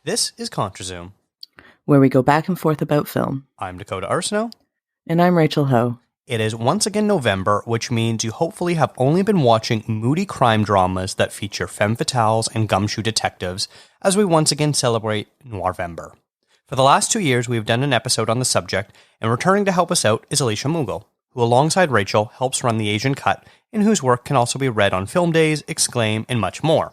This is ContraZoom. Where we go back and forth about film. I'm Dakota Arsenault. And I'm Rachel Ho. It is once again November, which means you hopefully have only been watching moody crime dramas that feature femme fatales and gumshoe detectives, as we once again celebrate Noirvember. For the last 2 years, we've done an episode on the subject, and returning to help us out is Alicia Mughal, who alongside Rachel helps run the Asian Cut, and whose work can also be read on Film Days, Exclaim, and much more.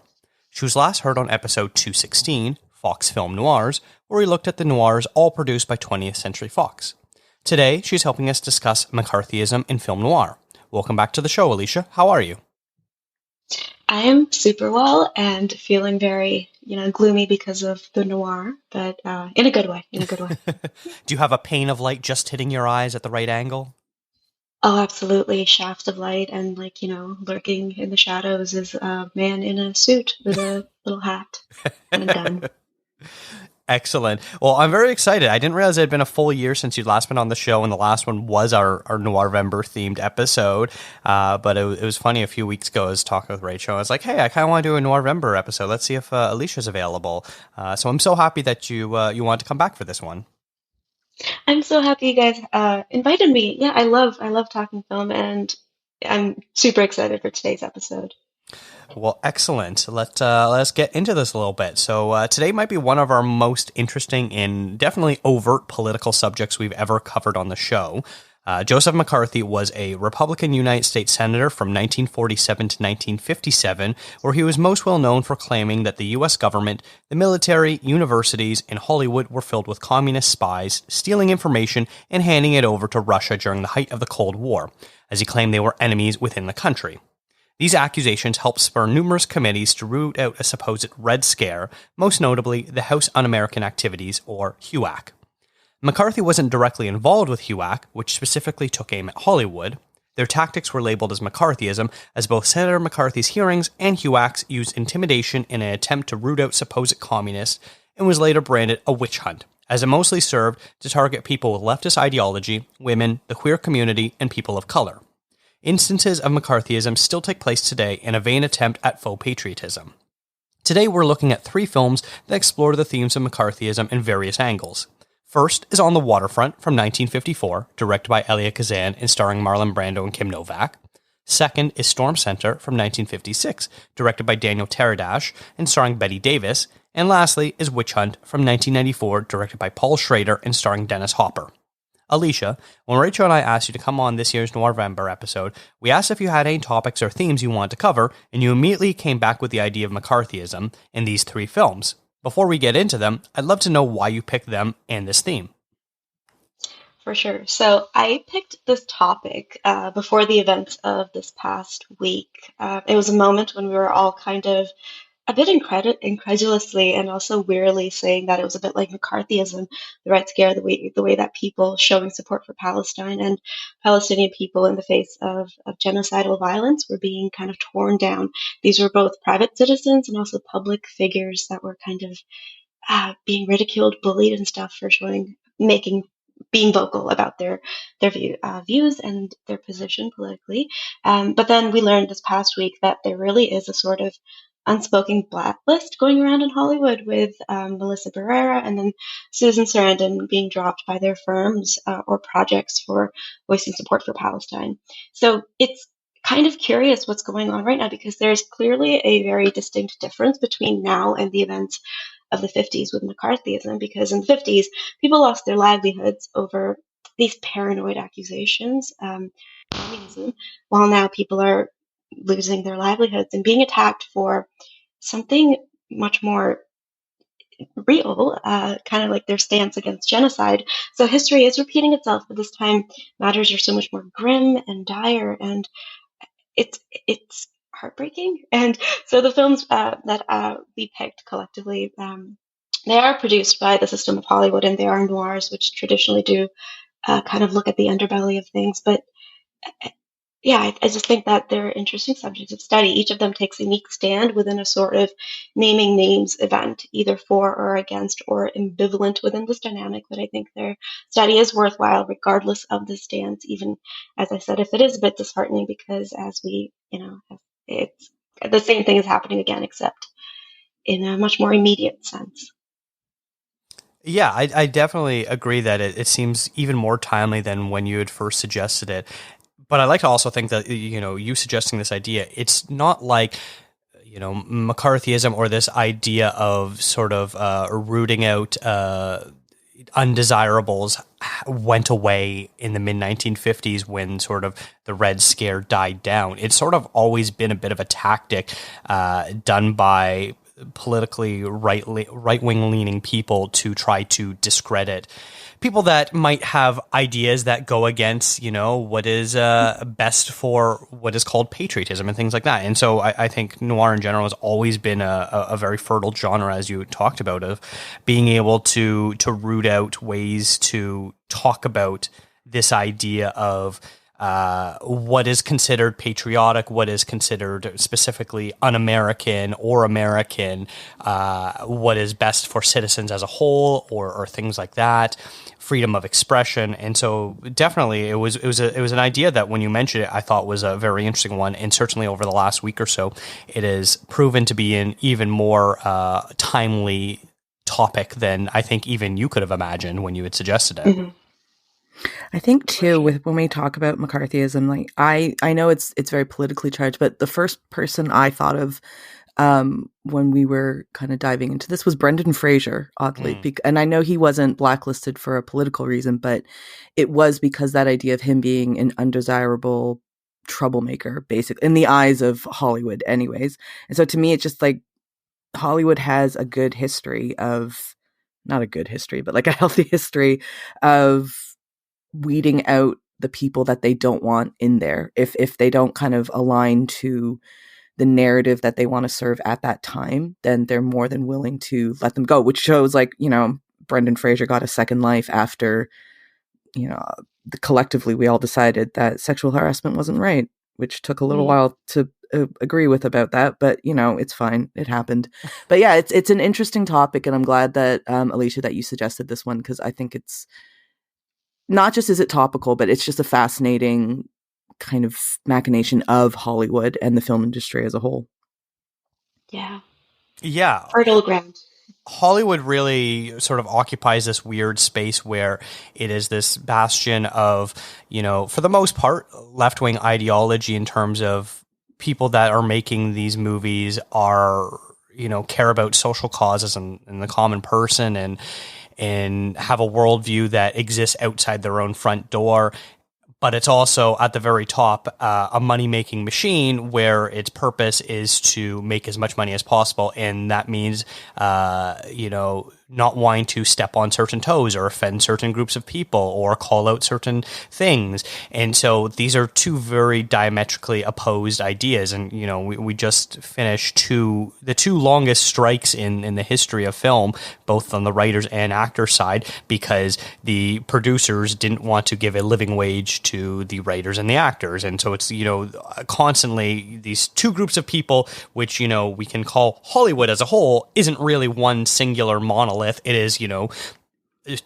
She was last heard on episode 216, Fox Film Noirs, where we looked at the noirs all produced by 20th Century Fox. Today, she's helping us discuss McCarthyism in film noir. Welcome back to the show, Alicia. How are you? I am super well and feeling very, gloomy because of the noir, but in a good way, Do you have a pane of light just hitting your eyes at the right angle? Oh, absolutely. Shafts of light and lurking in the shadows is a man in a suit with a little hat and a gun. Excellent. Well, I'm very excited. I didn't realize it had been a full year since you'd last been on the show, and the last one was our Noirvember themed episode. But it was funny a few weeks ago. I was talking with Rachel. I was like, hey, I kind of want to do a Noirvember episode. Let's see if Alicia's available. So I'm so happy that you want to come back for this one. I'm so happy you guys invited me. Yeah, I love talking film, and I'm super excited for today's episode. Well, excellent. Let's get into this a little bit. So today might be one of our most interesting and definitely overt political subjects we've ever covered on the show. Joseph McCarthy was a Republican United States Senator from 1947 to 1957, where he was most well known for claiming that the U.S. government, the military, universities, and Hollywood were filled with communist spies, stealing information and handing it over to Russia during the height of the Cold War, as he claimed they were enemies within the country. These accusations helped spur numerous committees to root out a supposed Red Scare, most notably the House Un-American Activities, or HUAC. McCarthy wasn't directly involved with HUAC, which specifically took aim at Hollywood. Their tactics were labeled as McCarthyism, as both Senator McCarthy's hearings and HUAC's used intimidation in an attempt to root out supposed communists, and was later branded a witch hunt, as it mostly served to target people with leftist ideology, women, the queer community, and people of color. Instances of McCarthyism still take place today in a vain attempt at faux patriotism. Today we're looking at 3 films that explore the themes of McCarthyism in various angles. First is On the Waterfront from 1954, directed by Elia Kazan and starring Marlon Brando and Kim Novak. Second is Storm Center from 1956, directed by Daniel Teradash and starring Betty Davis. And lastly is Witch Hunt from 1994, directed by Paul Schrader and starring Dennis Hopper. Alicia, when Rachel and I asked you to come on this year's Noirvember episode, we asked if you had any topics or themes you wanted to cover, and you immediately came back with the idea of McCarthyism in these 3 films. Before we get into them, I'd love to know why you picked them and this theme. For sure. So I picked this topic before the events of this past week. It was a moment when we were all kind of a bit incredulously and also wearily saying that it was a bit like McCarthyism, the Red Scare, the way that people showing support for Palestine and Palestinian people in the face of genocidal violence were being kind of torn down. These were both private citizens and also public figures that were kind of being ridiculed, bullied, and stuff for being vocal about their views and their position politically. But then we learned this past week that there really is a sort of unspoken blacklist going around in Hollywood with Melissa Barrera and then Susan Sarandon being dropped by their firms or projects for voicing support for Palestine. So it's kind of curious what's going on right now because there's clearly a very distinct difference between now and the events of the 50s with McCarthyism, because in the 50s, people lost their livelihoods over these paranoid accusations, communism, while now people are losing their livelihoods and being attacked for something much more real, kind of like their stance against genocide. So history is repeating itself, but this time matters are so much more grim and dire, and it's heartbreaking. And so the films that we picked collectively, they are produced by the system of Hollywood, and they are noirs, which traditionally do kind of look at the underbelly of things. But yeah, I just think that they're interesting subjects of study. Each of them takes a unique stand within a sort of naming names event, either for or against or ambivalent within this dynamic. But I think their study is worthwhile regardless of the stance, even, as I said, if it is a bit disheartening because as we, it's the same thing is happening again, except in a much more immediate sense. Yeah, I definitely agree that it seems even more timely than when you had first suggested it. But I like to also think that, you suggesting this idea, it's not like, McCarthyism or this idea of sort of rooting out undesirables went away in the mid 1950s when sort of the Red Scare died down. It's sort of always been a bit of a tactic done by politically right-wing leaning people to try to discredit people that might have ideas that go against, what is best for what is called patriotism and things like that. And so I think noir in general has always been a very fertile genre, as you talked about, of being able to root out ways to talk about this idea of what is considered patriotic, what is considered specifically un-American or American, what is best for citizens as a whole, or things like that, freedom of expression. And so definitely it was an idea that when you mentioned it, I thought was a very interesting one. And certainly over the last week or so, it has proven to be an even more timely topic than I think even you could have imagined when you had suggested it. Mm-hmm. I think too, with when we talk about McCarthyism, like I know it's very politically charged, but the first person I thought of when we were kind of diving into this was Brendan Fraser, oddly. And I know he wasn't blacklisted for a political reason, but it was because that idea of him being an undesirable troublemaker, basically, in the eyes of Hollywood anyways. And so to me, it's just like Hollywood has a good history of, not a good history, but like a healthy history of weeding out the people that they don't want in there if they don't kind of align to the narrative that they want to serve at that time, then they're more than willing to let them go, which shows like, Brendan Fraser got a second life after, collectively we all decided that sexual harassment wasn't right, which took a little while to agree with about that, but it's fine. It happened. But yeah, it's an interesting topic, and I'm glad that Alicia, that you suggested this one, because I think it's not just is it topical, but it's just a fascinating kind of machination of Hollywood and the film industry as a whole. Yeah. Fertile ground. Hollywood really sort of occupies this weird space where it is this bastion of, for the most part, left-wing ideology in terms of people that are making these movies are, care about social causes and the common person and have a worldview that exists outside their own front door. But it's also at the very top a money-making machine where its purpose is to make as much money as possible, and that means, not wanting to step on certain toes or offend certain groups of people or call out certain things. And so these are two very diametrically opposed ideas. And, we just finished the two longest strikes in the history of film, both on the writers and actors side, because the producers didn't want to give a living wage to the writers and the actors. And so it's, constantly these two groups of people, which, we can call Hollywood as a whole, isn't really one singular monolith. It is,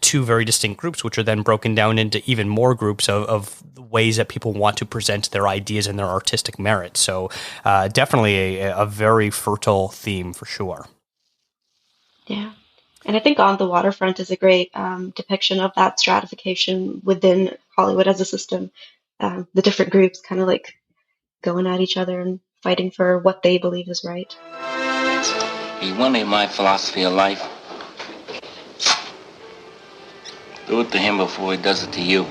two very distinct groups, which are then broken down into even more groups of ways that people want to present their ideas and their artistic merit. So definitely a very fertile theme for sure. Yeah. And I think On the Waterfront is a great depiction of that stratification within Hollywood as a system. The different groups kind of like going at each other and fighting for what they believe is right. You want my philosophy of life? Do it to him before he does it to you.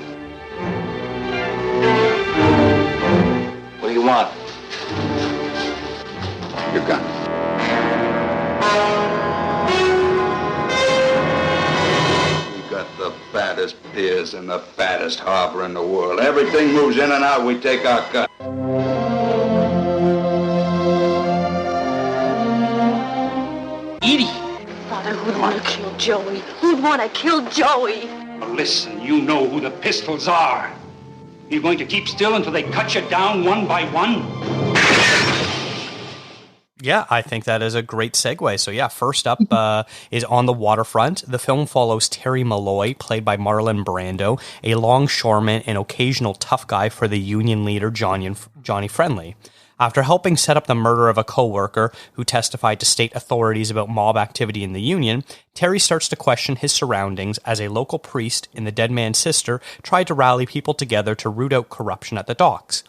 What do you want? Your gun. We got the fattest piers and the fattest harbor in the world. Everything moves in and out, we take our cut. Edie! Father, who'd want to kill Joey? Who'd want to kill Joey? Now listen, you know who the pistols are. You're going to keep still until they cut you down one by one? Yeah, I think that is a great segue. So yeah, first up is On the Waterfront. The film follows Terry Malloy, played by Marlon Brando, a longshoreman and occasional tough guy for the Union leader Johnny Friendly. After helping set up the murder of a coworker who testified to state authorities about mob activity in the Union, Terry starts to question his surroundings as a local priest and the dead man's sister tried to rally people together to root out corruption at the docks.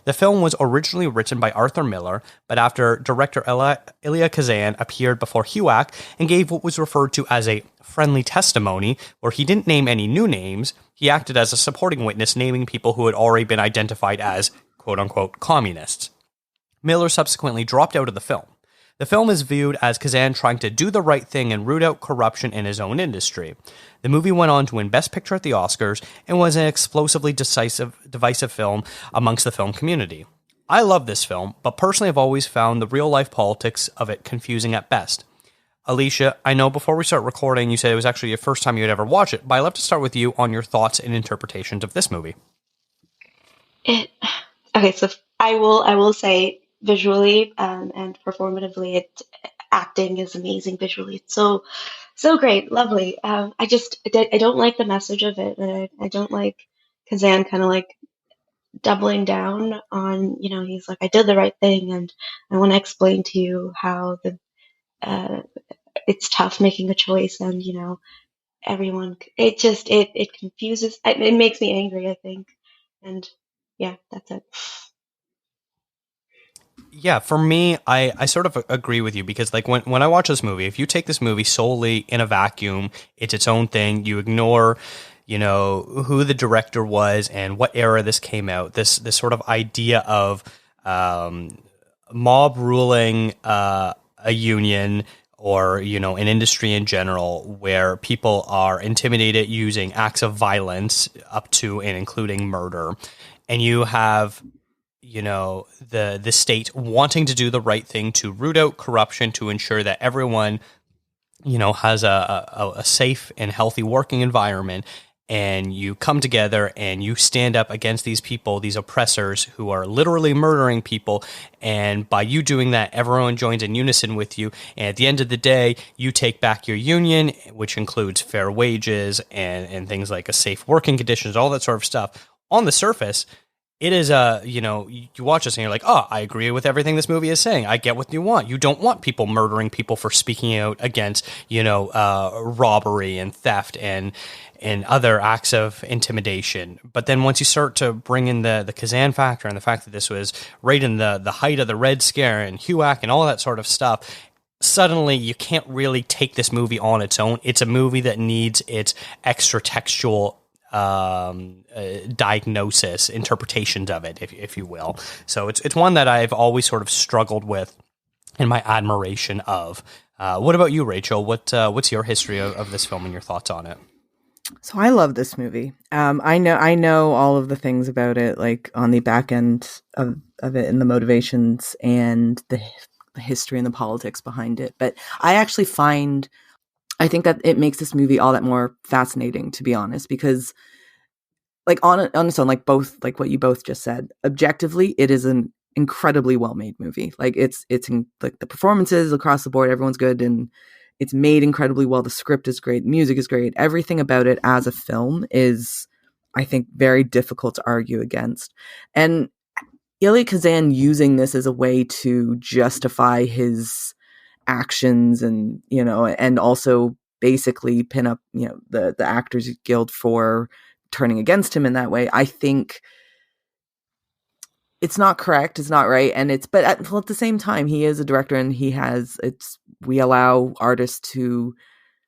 The film was originally written by Arthur Miller, but after director Elia Kazan appeared before HUAC and gave what was referred to as a friendly testimony, where he didn't name any new names, he acted as a supporting witness, naming people who had already been identified as quote-unquote communists. Miller subsequently dropped out of the film. The film is viewed as Kazan trying to do the right thing and root out corruption in his own industry. The movie went on to win Best Picture at the Oscars and was an explosively divisive film amongst the film community. I love this film, but personally I've always found the real-life politics of it confusing at best. Alicia, I know before we start recording you said it was actually your first time you had ever watched it, but I'd love to start with you on your thoughts and interpretations of this movie. Okay, so I will say visually and performatively, acting is amazing visually. It's so great, lovely. I don't like the message of it, and I don't like Kazan kind of like doubling down on, he's like, I did the right thing, and I want to explain to you how it's tough making a choice, and everyone. It confuses. It makes me angry, I think, and yeah, that's it. Yeah, for me, I sort of agree with you because like when I watch this movie, if you take this movie solely in a vacuum, it's its own thing, you ignore, who the director was and what era this came out, this sort of idea of mob ruling a union or, an industry in general where people are intimidated using acts of violence up to and including murder. And you have the state wanting to do the right thing to root out corruption, to ensure that everyone, has a safe and healthy working environment. And you come together and you stand up against these people, these oppressors who are literally murdering people. And by you doing that, everyone joins in unison with you. And at the end of the day, you take back your union, which includes fair wages and things like a safe working conditions, all that sort of stuff. On the surface, it is you watch this and you're like, oh, I agree with everything this movie is saying. I get what you want. You don't want people murdering people for speaking out against, robbery and theft and other acts of intimidation. But then once you start to bring in the Kazan factor and the fact that this was right in the height of the Red Scare and HUAC and all that sort of stuff, suddenly you can't really take this movie on its own. It's a movie that needs its extra textual diagnosis, interpretations of it, if you will. So it's one that I've always sort of struggled with in my admiration of. What about you, Rachel? What's your history of this film and your thoughts on it? So I love this movie. I know all of the things about it, like on the back end of it and the motivations and the history and the politics behind it. But I think that it makes this movie all that more fascinating, to be honest, because like on its own, like both, like what you both just said, objectively, it is an incredibly well-made movie. Like it's like the performances across the board, everyone's good and it's made incredibly well. The script is great. Music is great. Everything about it as a film is, I think, very difficult to argue against. And Elia Kazan using this as a way to justify his actions and, and also basically pin up, the Actors Guild for turning against him in that way. I think it's not correct. It's not right. And but at the same time, he is a director and we allow artists to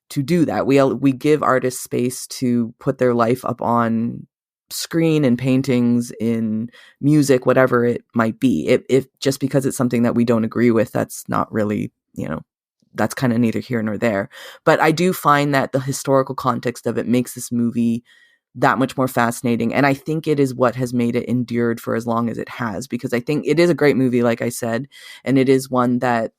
do that. We give artists space to put their life up on screen and paintings, in music, whatever it might be. If just because it's something that we don't agree with, that's not really, that's kind of neither here nor there. But I do find that the historical context of it makes this movie that much more fascinating. And I think it is what has made it endured for as long as it has, because I think it is a great movie, like I said, and it is one that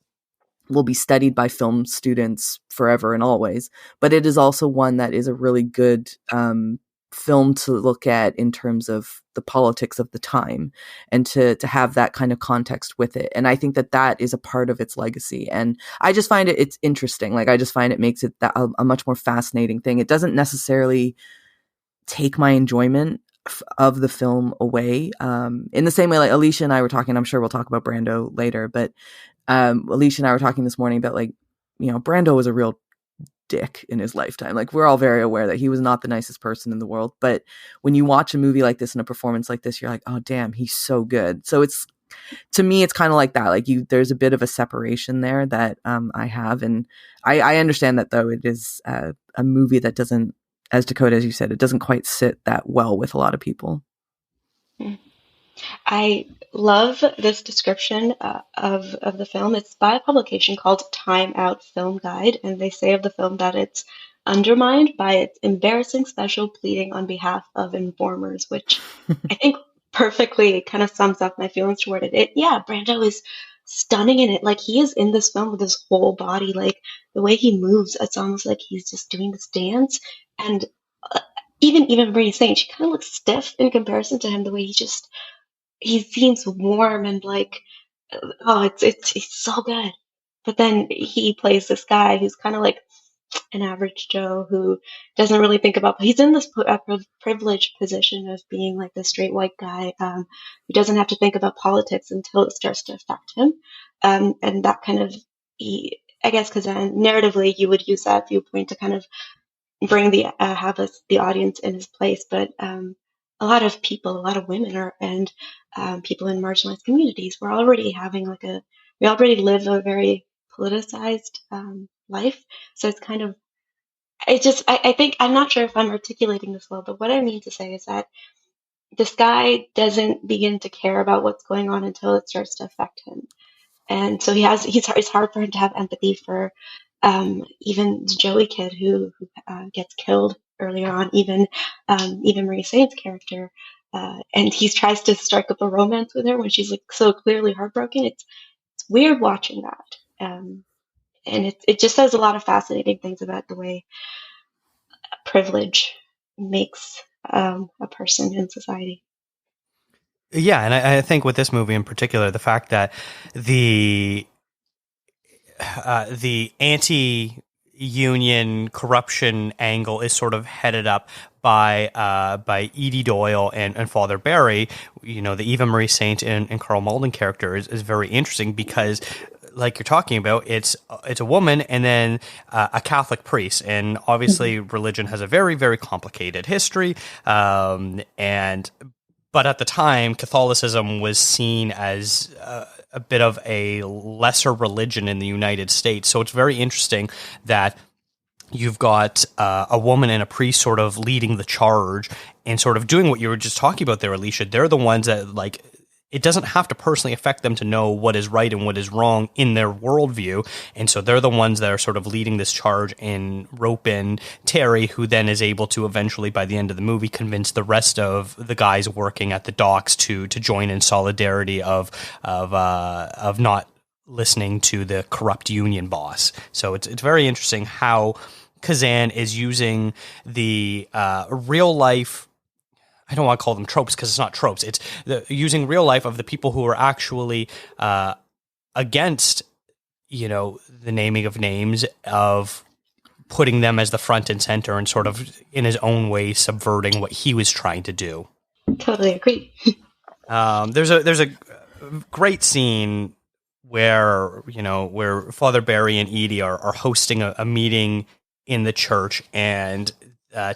will be studied by film students forever and always. But it is also one that is a really good film to look at in terms of the politics of the time and to have that kind of context with it. And I think that is a part of its legacy. And I just find it's interesting. Like, I just find it makes it a much more fascinating thing. It doesn't necessarily take my enjoyment of the film away. In the same way, like Alicia and I were talking, I'm sure we'll talk about Brando later, but Alicia and I were talking this morning about, like, you know, Brando was a real dick in his lifetime. Like, we're all very aware that he was not the nicest person in the world. But when you watch a movie like this and a performance like this, you're like, oh, damn, he's so good. So it's, to me, it's kind of like that. Like, there's a bit of a separation there that I have. And I understand that, though, it is a movie that doesn't, as Dakota, as you said, it doesn't quite sit that well with a lot of people. I love this description of the film. It's by a publication called Time Out Film Guide, and they say of the film that it's undermined by its embarrassing special pleading on behalf of informers, which I think perfectly kind of sums up my feelings toward it. Yeah, Brando is stunning in it. Like, he is in this film with his whole body. Like, the way he moves, it's almost like he's just doing this dance. And even Marie Saint, she kind of looks stiff in comparison to him. The way he seems warm and like, oh, it's so good. But then he plays this guy who's kind of like an average Joe who doesn't really think about. He's in this privileged position of being like the straight white guy who doesn't have to think about politics until it starts to affect him, and that kind of, I guess, because narratively you would use that viewpoint to kind of bring the the audience in his place, but a lot of people, a lot of women and people in marginalized communities, we already live a very politicized life. So it's kind of, I think, I'm not sure if I'm articulating this well, but what I mean to say is that this guy doesn't begin to care about what's going on until it starts to affect him. And so it's hard for him to have empathy for even the Joey kid who gets killed earlier on, even Marie Saint's character, and he tries to strike up a romance with her when she's like so clearly heartbroken. It's weird watching that, and it just says a lot of fascinating things about the way privilege makes a person in society. Yeah, and I think with this movie in particular, the fact that the anti-union corruption angle is sort of headed up by Edie Doyle and Father Barry, you know, the Eva Marie Saint and Carl Malden character is very interesting because, like you're talking about, it's a woman and then a Catholic priest, and obviously religion has a very, very complicated history, but at the time, Catholicism was seen as a bit of a lesser religion in the United States. So it's very interesting that you've got a woman and a priest sort of leading the charge and sort of doing what you were just talking about there, Alicia. They're the ones that, like, it doesn't have to personally affect them to know what is right and what is wrong in their worldview. And so they're the ones that are sort of leading this charge and rope in Terry, who then is able to eventually, by the end of the movie, convince the rest of the guys working at the docks to join in solidarity of not listening to the corrupt union boss. So it's very interesting how Kazan is using the real life, I don't want to call them tropes because it's not tropes. It's using real life of the people who are actually against, you know, the naming of names, of putting them as the front and center and sort of in his own way subverting what he was trying to do. Totally agree. There's a great scene where Father Barry and Edie are hosting a meeting in the church, and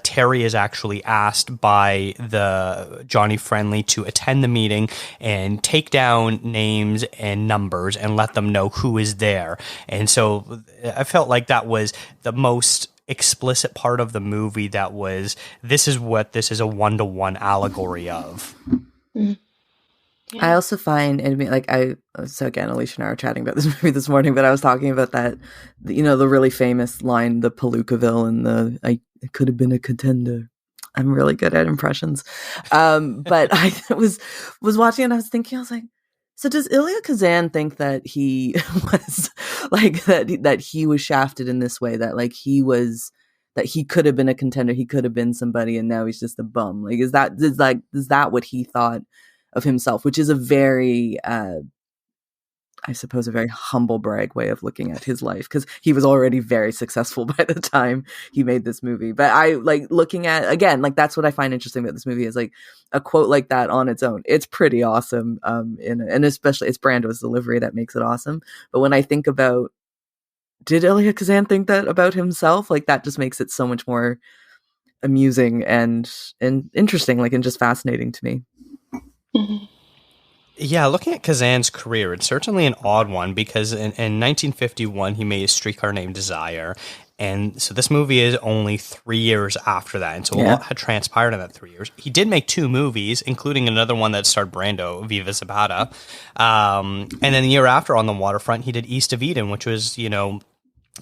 Terry is actually asked by the Johnny Friendly to attend the meeting and take down names and numbers and let them know who is there. And so I felt like that was the most explicit part of the movie. This is a one-to-one allegory of. Mm-hmm. Yeah. I also find, so again, Alicia and I were chatting about this movie this morning, but I was talking about that, you know, the really famous line, the Palookaville and I could have been a contender. I'm really good at impressions. But I was watching and I was thinking, I was like, so does Ilya Kazan think that he was like, that he was shafted in this way, that like that he could have been a contender, he could have been somebody, and now he's just a bum? Like, is that what he thought of himself, which is a very I suppose, a very humble brag way of looking at his life, because he was already very successful by the time he made this movie. But I like looking at, again, like that's what I find interesting about this movie is like a quote like that on its own. It's pretty awesome. And especially it's Brando's delivery that makes it awesome. But when I think about, did Elia Kazan think that about himself? Like that just makes it so much more amusing and interesting, like, and just fascinating to me. Mhm. Yeah, looking at Kazan's career, it's certainly an odd one because in 1951 he made A Streetcar Named Desire, and so this movie is only 3 years after that, and so a lot had transpired in that 3 years. He did make 2 movies, including another one that starred Brando, Viva Zapata, and then the year after on the waterfront he did East of Eden, which was, you know,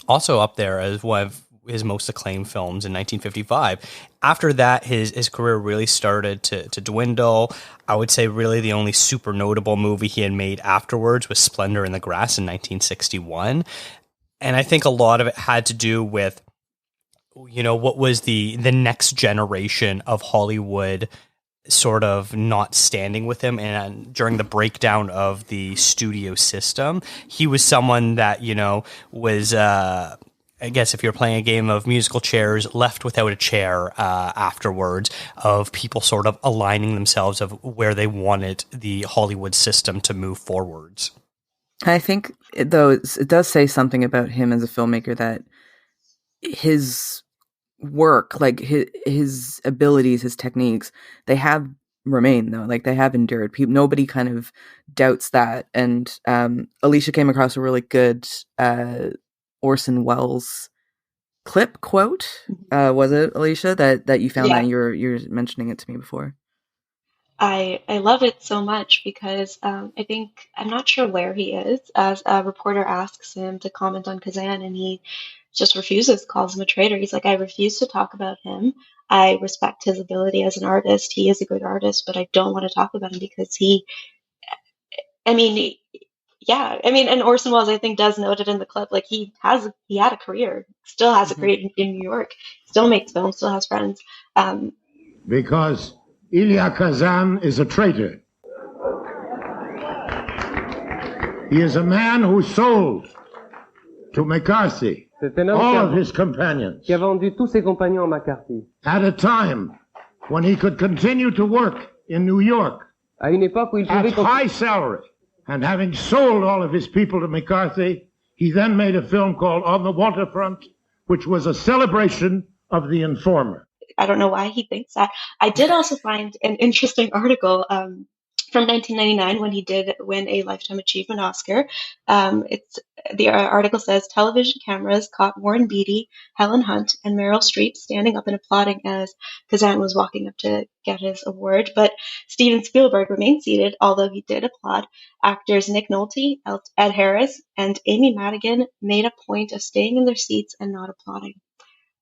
also up there as one of his most acclaimed films in 1955. After that, his career really started to dwindle. I would say really the only super notable movie he had made afterwards was Splendor in the Grass in 1961. And I think a lot of it had to do with, you know, what was the next generation of Hollywood sort of not standing with him. And during the breakdown of the studio system, he was someone that, you know, was, I guess if you're playing a game of musical chairs, left without a chair afterwards, of people sort of aligning themselves of where they wanted the Hollywood system to move forwards. I think, though, it does say something about him as a filmmaker that his work, like his abilities, his techniques, they have remained, though. Like, they have endured. Nobody kind of doubts that. And Alicia came across a really good Orson Welles clip quote. Was it, Alicia, that you found that you're mentioning it to me before? I love it so much because I think I'm not sure where he is as a reporter asks him to comment on Kazan, and he just refuses, calls him a traitor. He's like, I refuse to talk about him. I respect his ability as an artist. He is a good artist, but I don't want to talk about him because I mean, yeah, I mean, and Orson Welles, I think, does note it in the clip. Like he had a career, still has a career in New York, still makes films, still has friends. Because Elia Kazan is a traitor. He is a man who sold to McCarthy all of his companions qui a vendu tous ses compagnons à McCarthy. At a time when he could continue to work in New York À une époque où il at pouvait high salary. And having sold all of his people to McCarthy, he then made a film called On the Waterfront, which was a celebration of the informer. I don't know why he thinks that. I did also find an interesting article from 1999 when he did win a Lifetime Achievement Oscar. The article says television cameras caught Warren Beatty, Helen Hunt, and Meryl Streep standing up and applauding as Kazan was walking up to get his award. But Steven Spielberg remained seated, although he did applaud. Actors Nick Nolte, Ed Harris, and Amy Madigan made a point of staying in their seats and not applauding,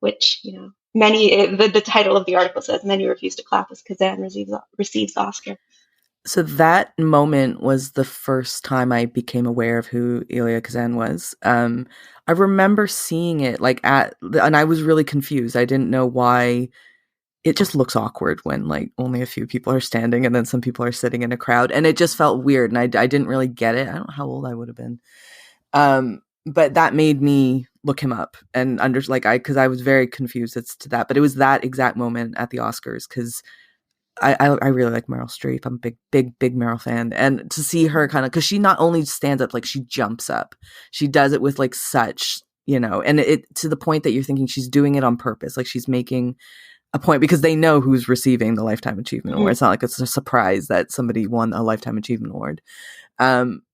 which, you know, the title of the article says many refuse to clap as Kazan receives Oscar. So that moment was the first time I became aware of who Elia Kazan was. I remember seeing it and I was really confused. I didn't know why. It just looks awkward when like only a few people are standing and then some people are sitting in a crowd, and it just felt weird. And I didn't really get it. I don't know how old I would have been. But that made me look him up and because I was very confused as to that. But it was that exact moment at the Oscars because I really like Meryl Streep. I'm a big Meryl fan. And to see her kind of, because she not only stands up, like she jumps up. She does it with like such, you know, and it to the point that you're thinking she's doing it on purpose. Like she's making a point because they know who's receiving the Lifetime Achievement Award. It's not like it's a surprise that somebody won a Lifetime Achievement Award.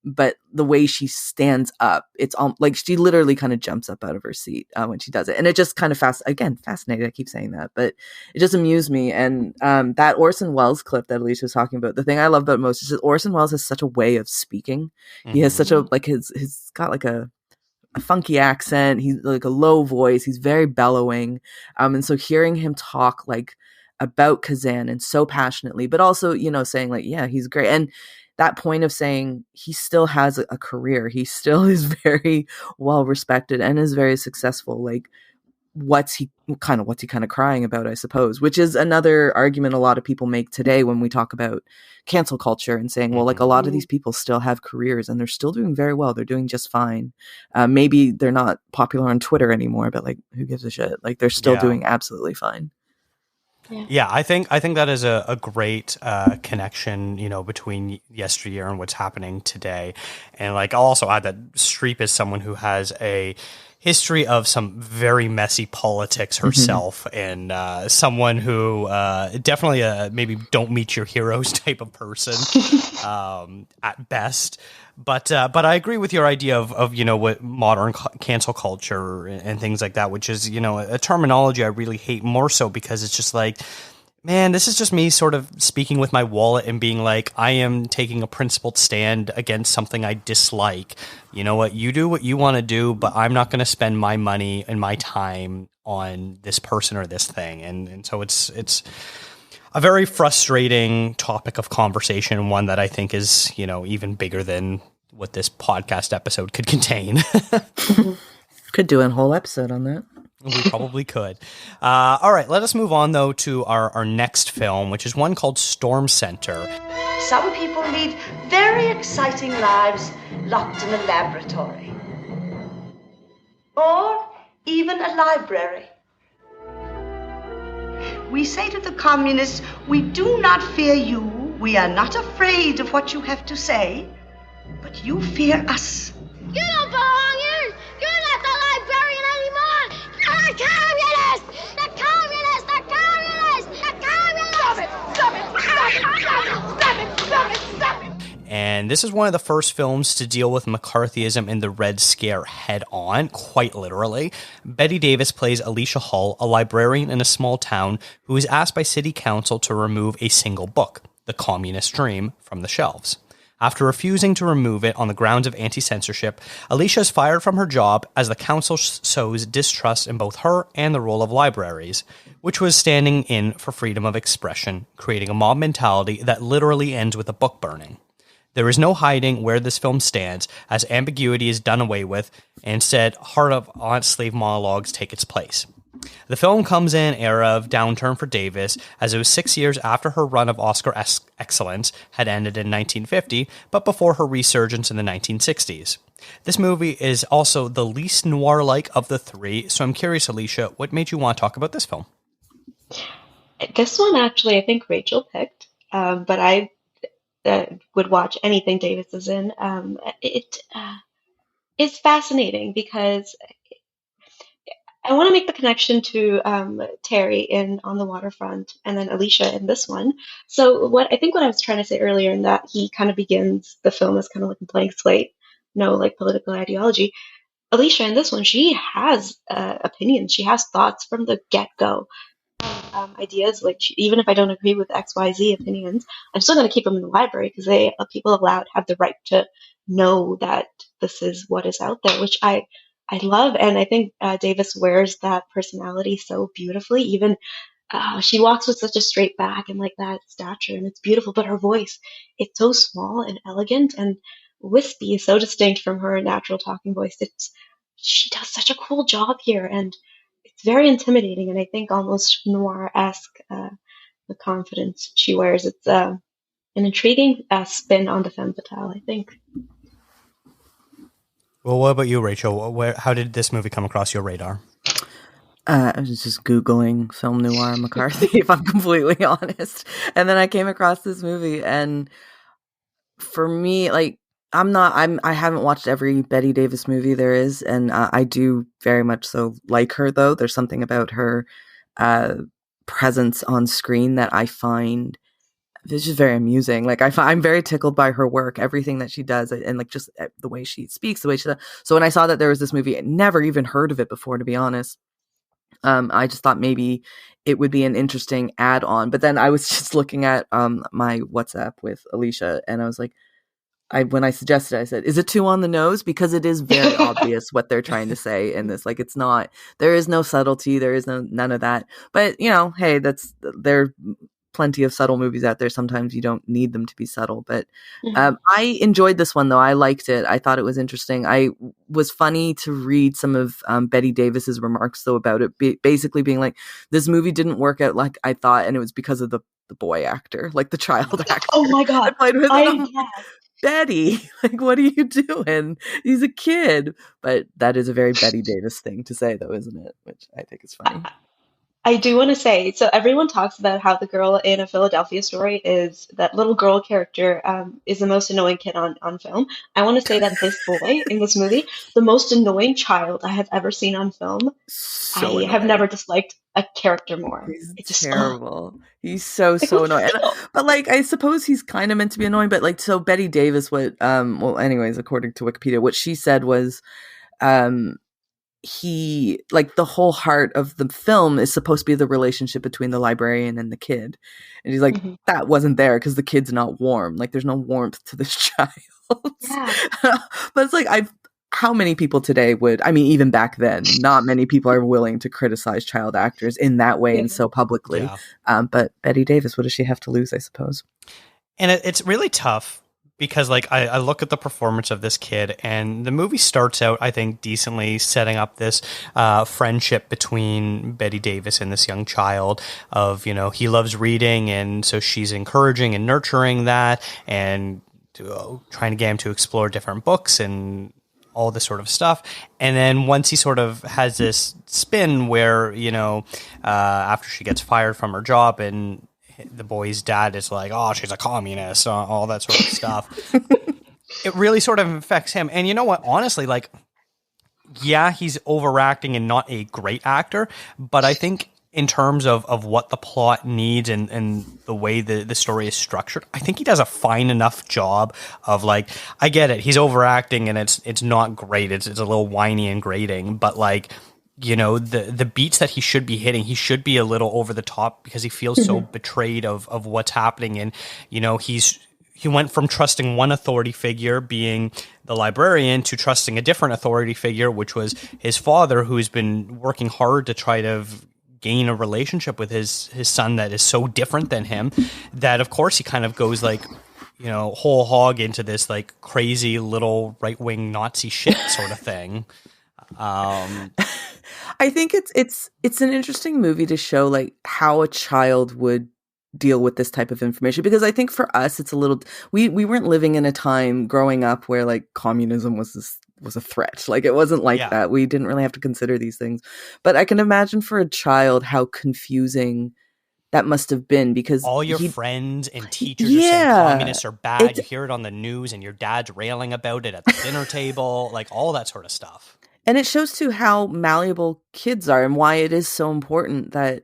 But the way she stands up, it's like she literally kind of jumps up out of her seat when she does it. And it just kind of fascinating. I keep saying that, but it just amused me. And that Orson Welles clip that Alicia was talking about, the thing I love about it most is that Orson Welles has such a way of speaking. Mm-hmm. He has such a, like he's got like a funky accent. He's like a low voice. He's very bellowing. And so hearing him talk like about Kazan and so passionately, but also, you know, saying like, yeah, he's great. And that point of saying he still has a career. He still is very well respected and is very successful. Like what's he kind of crying about, I suppose, which is another argument a lot of people make today when we talk about cancel culture and saying, well, like, a lot of these people still have careers and they're still doing very well. They're doing just fine. Maybe they're not popular on Twitter anymore, but like, who gives a shit? Like, they're still doing absolutely fine. Yeah, I think that is a great connection, between yesteryear and what's happening today. And like, I'll also add that Streep is someone who has a history of some very messy politics herself, and someone who definitely maybe don't meet your heroes type of person at best. But I agree with your idea of what modern cancel culture and things like that, which is a terminology I really hate, more so because it's just like, man, this is just me sort of speaking with my wallet and being like, I am taking a principled stand against something I dislike. You know what? You do what you want to do, but I'm not going to spend my money and my time on this person or this thing. And so it's a very frustrating topic of conversation, one that I think is, even bigger than what this podcast episode could contain. Could do a whole episode on that. We probably could. All right, let us move on, though, to our next film, which is one called Storm Center. Some people lead very exciting lives locked in a laboratory. Or even a library. We say to the communists, we do not fear you. We are not afraid of what you have to say. But you fear us. You don't belong here. You're not the librarian anymore. You're a communist. The communist. The communist. The communist. Stop it. Stop it. Stop it. Stop it. Stop it. Stop it. And this is one of the first films to deal with McCarthyism and the Red Scare head on, quite literally. Bette Davis plays Alicia Hull, a librarian in a small town who is asked by city council to remove a single book, The Communist Dream, from the shelves. After refusing to remove it on the grounds of anti-censorship, Alicia is fired from her job as the council sows distrust in both her and the role of libraries, which was standing in for freedom of expression, creating a mob mentality that literally ends with a book burning. There is no hiding where this film stands, as ambiguity is done away with, and instead, heart of honest slave monologues take its place. The film comes in an era of downturn for Davis, as it was 6 years after her run of Oscar excellence had ended in 1950, but before her resurgence in the 1960s. This movie is also the least noir-like of the three, so I'm curious, Alicia, what made you want to talk about this film? This one, actually, I think Rachel picked, but I would watch anything Davis is in. It's fascinating because I want to make the connection to Terry in On the Waterfront and then Alicia in this one. So what I was trying to say earlier in that he kind of begins the film as kind of like a blank slate, no like political ideology. Alicia in this one, she has opinions. She has thoughts from the get-go. Ideas, like even if I don't agree with XYZ opinions, I'm still going to keep them in the library because people allowed have the right to know that this is what is out there, which I love, and I think Davis wears that personality so beautifully. Even she walks with such a straight back and like that stature, and it's beautiful. But her voice, it's so small and elegant and wispy, so distinct from her natural talking voice. She does such a cool job here, and it's very intimidating, and I think almost noir-esque. The confidence she wears. It's an intriguing spin on the femme fatale, I think. Well, what about you, Rachel? How did this movie come across your radar? I was just Googling film noir McCarthy, if I'm completely honest. And then I came across this movie, and for me, like, I haven't watched every Bette Davis movie there is, and I do very much so like her, though. There's something about her presence on screen that I find it's just very amusing. Like I'm very tickled by her work, everything that she does, and like just the way she speaks, the way she does. So when I saw that there was this movie, I never even heard of it before, to be honest. I just thought maybe it would be an interesting add-on. But then I was just looking at my WhatsApp with Alicia, and I was like, when I suggested it, I said, is it too on the nose? Because it is very obvious what they're trying to say in this. Like, it's not, there is no subtlety. There is none of that. But, hey, they're plenty of subtle movies out there. Sometimes you don't need them to be subtle, but Mm-hmm. I enjoyed this one though. I liked it. I thought it was interesting. I was funny to read some of Betty Davis's remarks though about it, basically being like, this movie didn't work out like I thought, and it was because of the boy actor, like the child actor. Oh my God. that played with him. Yeah. Betty, like, what are you doing? He's a kid. But that is a very Betty Davis thing to say, though, isn't it? Which I think is funny. I do want to say, so everyone talks about how the girl in A Philadelphia Story is that little girl character is the most annoying kid on film. I want to say that this boy in this movie, the most annoying child I have ever seen on film. So I have never disliked a character more. He's It's just terrible. He's so like, annoying. But like, I suppose he's kind of meant to be annoying. But like, so Betty Davis, what? Well, anyways, according to Wikipedia, what she said was, he, like, the whole heart of the film is supposed to be the relationship between the librarian and the kid, and he's like, that wasn't there because the kid's not warm. Like, there's no warmth to this child. Yeah. But it's like, how many people today would, I mean, even back then, not many people are willing to criticize child actors in that way and so publicly. Yeah. But Betty Davis, what does she have to lose, I suppose? And it's really tough because, like, I look at the performance of this kid, and the movie starts out, I think, decently setting up this friendship between Betty Davis and this young child of, you know, he loves reading, and so she's encouraging and nurturing that and trying to get him to explore different books and all this sort of stuff. And then once he sort of has this spin where, you know, after she gets fired from her job and the boy's dad is like, oh, she's a communist, all that sort of stuff. It really sort of affects him. And you know what? Honestly, like, yeah, he's overacting and not a great actor, but I think in terms of what the plot needs and the way the story is structured, I think he does a fine enough job of, like, I get it, he's overacting and it's not great. It's a little whiny and grating, but, like, you know, the beats that he should be hitting, he should be a little over the top because he feels so betrayed of what's happening. And, you know, he went from trusting one authority figure, being the librarian, to trusting a different authority figure, which was his father, who's been working hard to try to gain a relationship with his son that is so different than him, that of course he kind of goes, like, you know, whole hog into this, like, crazy little right-wing Nazi shit sort of thing. I think it's an interesting movie to show, like, how a child would deal with this type of information, because I think for us it's a little, we weren't living in a time growing up where, like, communism was a threat. Like, it wasn't like that. We didn't really have to consider these things. But I can imagine for a child how confusing that must have been, because all your friends and teachers are saying communists are bad. You hear it on the news and your dad's railing about it at the dinner table, like, all that sort of stuff. And it shows too how malleable kids are and why it is so important that,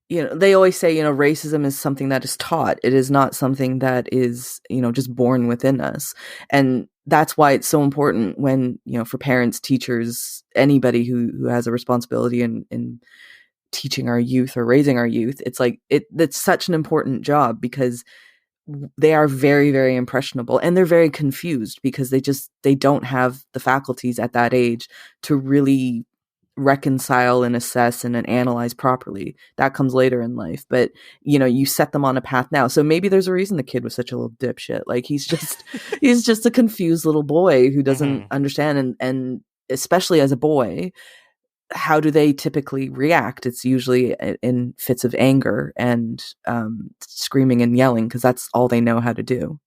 you know, they always say, you know, racism is something that is taught. It is not something that is, you know, just born within us. And that's why it's so important when, you know, for parents, teachers, anybody who has a responsibility in teaching our youth or raising our youth, it's like, it's such an important job, because they are very, very impressionable, and they're very confused because they don't have the faculties at that age to really reconcile and assess and analyze properly. That comes later in life, but, you know, you set them on a path now. So maybe there's a reason the kid was such a little dipshit. Like, he's just a confused little boy who doesn't understand. And especially as a boy, how do they typically react? It's usually in fits of anger and screaming and yelling, because that's all they know how to do.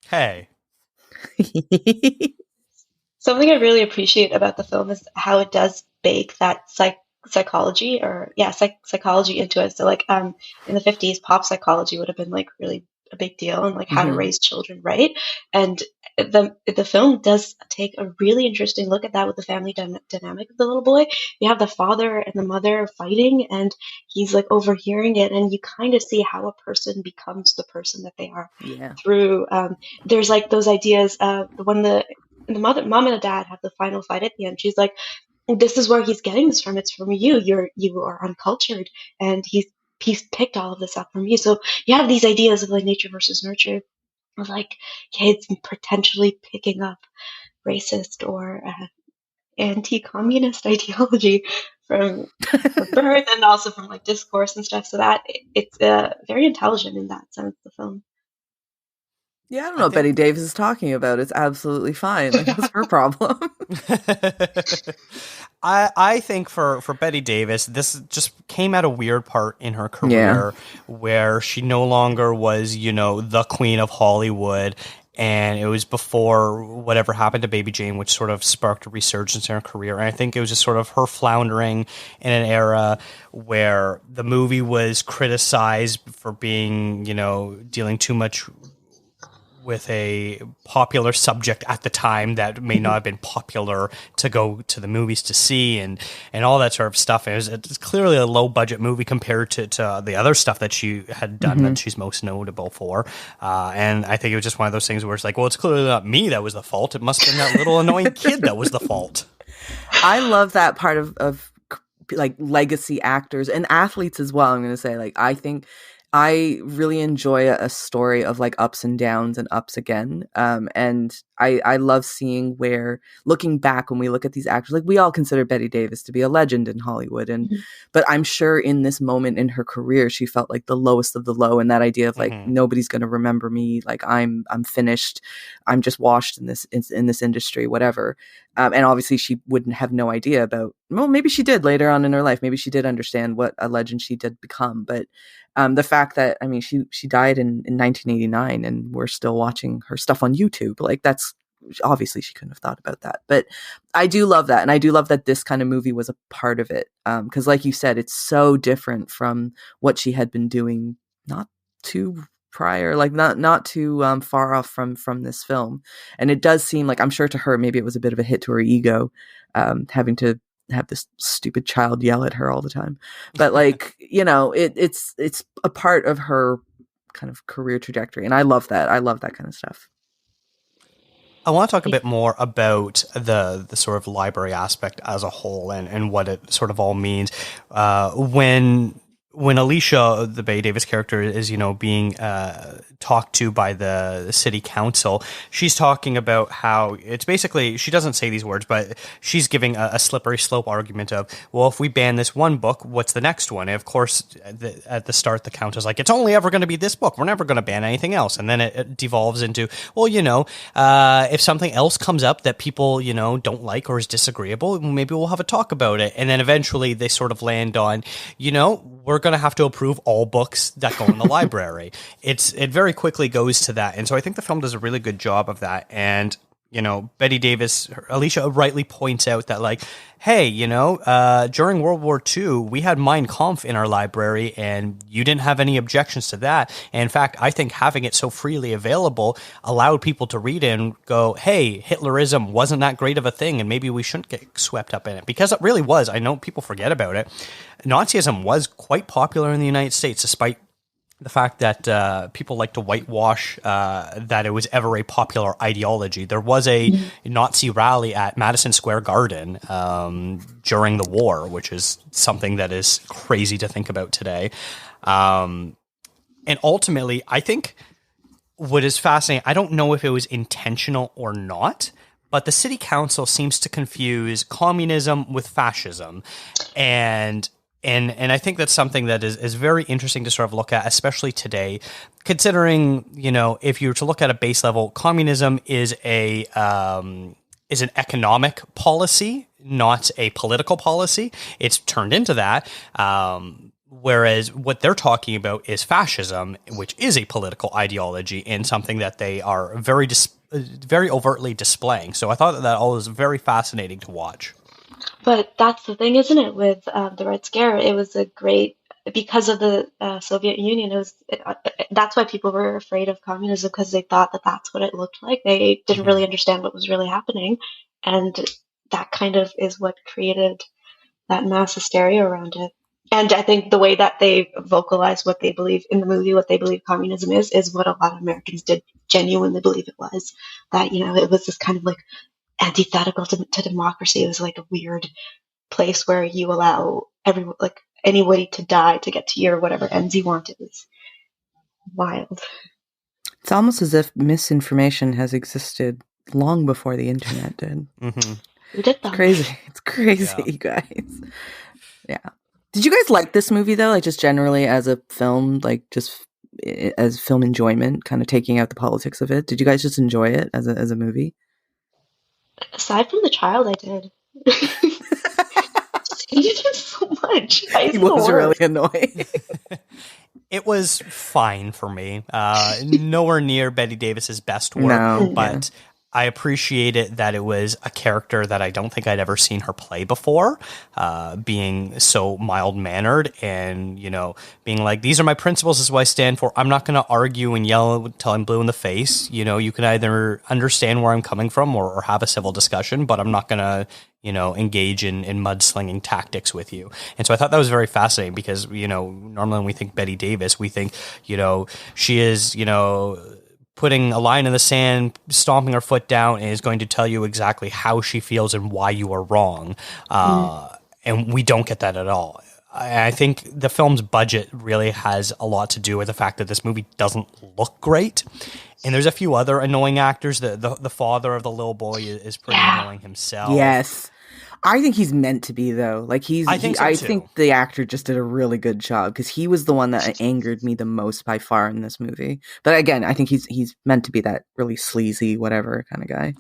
Hey. Something I really appreciate about the film is how it does bake that psychology psychology into it. So, like, in the 50s, pop psychology would have been, like, really a big deal, and, like, how to raise children right. And the film does take a really interesting look at that with the family dynamic of the little boy. You have the father and the mother fighting, and he's, like, overhearing it, and you kind of see how a person becomes the person that they are through. There's, like, those ideas when the mom and the dad have the final fight at the end. She's like, this is where he's getting this from. It's from you. You are uncultured, and he's picked all of this up from you. So you have these ideas of, like, nature versus nurture, of, like, kids potentially picking up racist or anti-communist ideology from birth and also from like discourse and stuff. So that it's very intelligent in that sense, the film. Yeah, I don't know what Betty Davis is talking about. It's absolutely fine. Like, that's her problem. I think for Betty Davis, this just came at a weird part in her career where she no longer was, the queen of Hollywood. And it was before whatever happened to Baby Jane, which sort of sparked a resurgence in her career. And I think it was just sort of her floundering in an era where the movie was criticized for being, dealing too much with a popular subject at the time that may not have been popular to go to the movies to see and all that sort of stuff. And it's clearly a low budget movie compared to the other stuff that she had done that she's most notable for. And I think it was just one of those things where it's like, well, it's clearly not me that was the fault. It must have been that little annoying kid that was the fault. I love that part of like legacy actors and athletes as well. I'm going to say, like, I think I really enjoy a story of like ups and downs and ups again. And I love seeing where, looking back when we look at these actors, like we all consider Betty Davis to be a legend in Hollywood. But I'm sure in this moment in her career, she felt like the lowest of the low. And that idea of like, nobody's going to remember me. Like I'm finished. I'm just washed in this industry, whatever. And obviously she wouldn't have no idea about, well, maybe she did later on in her life. Maybe she did understand what a legend she did become. But the fact that, I mean, she died in 1989 and we're still watching her stuff on YouTube. Like that's, obviously she couldn't have thought about that. But I do love that. And I do love that this kind of movie was a part of it. Because like you said, it's so different from what she had been doing not too prior, like not too far off from this film. And it does seem like, I'm sure to her, maybe it was a bit of a hit to her ego, having to have this stupid child yell at her all the time. But like, it's a part of her kind of career trajectory. And I love that. I love that kind of stuff. I want to talk a bit more about the sort of library aspect as a whole and what it sort of all means. When Alicia, the Betty Davis character, is, being talked to by the city council, she's talking about how it's basically, she doesn't say these words, but she's giving a slippery slope argument of, well, if we ban this one book, what's the next one? And of course, at the start, the council's like, it's only ever going to be this book. We're never going to ban anything else. And then it devolves into, well, if something else comes up that people, don't like or is disagreeable, maybe we'll have a talk about it. And then eventually they sort of land on, we're going to have to approve all books that go in the library. It very quickly goes to that. And so I think the film does a really good job of that. And, Betty Davis, Alicia rightly points out that like, hey, during World War II, we had Mein Kampf in our library and you didn't have any objections to that. And in fact, I think having it so freely available allowed people to read it and go, hey, Hitlerism wasn't that great of a thing and maybe we shouldn't get swept up in it, because it really was. I know people forget about it. Nazism was quite popular in the United States, despite the fact that people like to whitewash that it was ever a popular ideology. There was a Nazi rally at Madison Square Garden during the war, which is something that is crazy to think about today. And ultimately, I think what is fascinating, I don't know if it was intentional or not, but the city council seems to confuse communism with fascism. And I think that's something that is very interesting to sort of look at, especially today, considering, if you were to look at a base level, communism is an economic policy, not a political policy. It's turned into that. Whereas what they're talking about is fascism, which is a political ideology and something that they are very overtly displaying. So I thought that all was very fascinating to watch. But that's the thing, isn't it, with the Red Scare? It was a great, because of the Soviet Union, that's why people were afraid of communism, because they thought that that's what it looked like. They didn't really understand what was really happening. And that kind of is what created that mass hysteria around it. And I think the way that they vocalize what they believe in the movie, what they believe communism is what a lot of Americans did genuinely believe it was. That, it was this kind of like antithetical to democracy. It was like a weird place where you allow anybody to die to get to your whatever ends you want. It was wild. It's almost as if misinformation has existed long before the internet did. We did that. It's crazy, you guys. Yeah. Did you guys like this movie though? Like just generally as a film, like just as film enjoyment, kind of taking out the politics of it. Did you guys just enjoy it as a movie? Aside from the child, I did. He did it so much. He was really annoying. It was fine for me. Nowhere near Bette Davis's best work, but I appreciated that it was a character that I don't think I'd ever seen her play before, being so mild-mannered and, you know, being like, these are my principles, this is what I stand for. I'm not going to argue and yell until I'm blue in the face. You know, you can either understand where I'm coming from or have a civil discussion, but I'm not going to, you know, engage in mudslinging tactics with you. And so I thought that was very fascinating because, you know, normally when we think Bette Davis, we think, you know, she is, you know, putting a line in the sand, stomping her foot down, and is going to tell you exactly how she feels and why you are wrong. And we don't get that at all. I think the film's budget really has a lot to do with the fact that this movie doesn't look great. And there's a few other annoying actors. The father of the little boy is pretty annoying himself. Yes. I think he's meant to be though. Like I think the actor just did a really good job because he was the one that angered me the most by far in this movie. But again, I think he's meant to be that really sleazy, whatever kind of guy.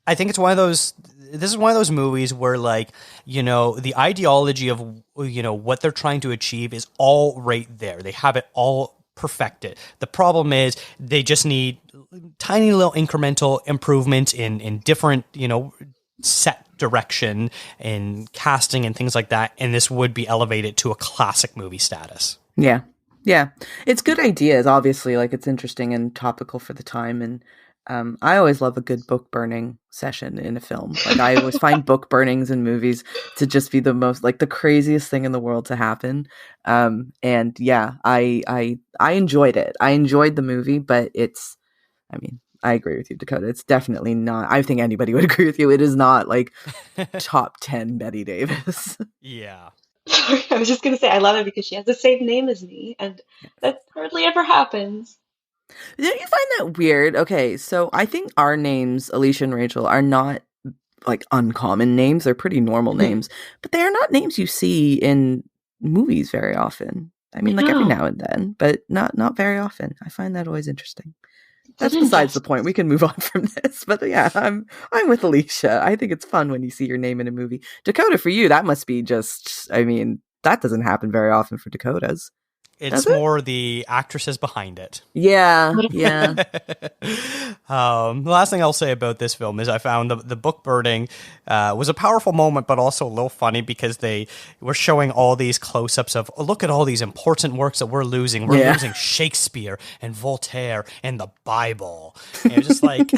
I think it's one of those. This is one of those movies where, like, you know, the ideology of, you know, what they're trying to achieve is all right there. They have it all perfected. The problem is they just need tiny little incremental improvements in different, you know, set direction and casting and things like that, and this would be elevated to a classic movie status. Yeah. It's good ideas, obviously. Like, it's interesting and topical for the time, and I always love a good book burning session in a film. Like, I always find book burnings in movies to just be the most, like, the craziest thing in the world to happen. And yeah, I enjoyed it. I enjoyed the movie, but it's, I mean, I agree with you, Dakota. It's definitely not. I think anybody would agree with you. It is not like top 10 Bette Davis. Yeah. Sorry, I was just going to say I love it because she has the same name as me, and that hardly ever happens. Don't you find that weird? Okay, so I think our names, Alicia and Rachel, are not like uncommon names. They're pretty normal names, but they are not names you see in movies very often. I mean, like every now and then, but not very often. I find that always interesting. That's besides the point. We can move on from this. But yeah, I'm with Alicia. I think it's fun when you see your name in a movie. Dakota, for you, that must be just, I mean, that doesn't happen very often for Dakotas. It's more the actresses behind it. Yeah. The last thing I'll say about this film is I found the book burning was a powerful moment, but also a little funny because they were showing all these close-ups of, oh, look at all these important works that we're losing. We're losing Shakespeare and Voltaire and the Bible. And it was just like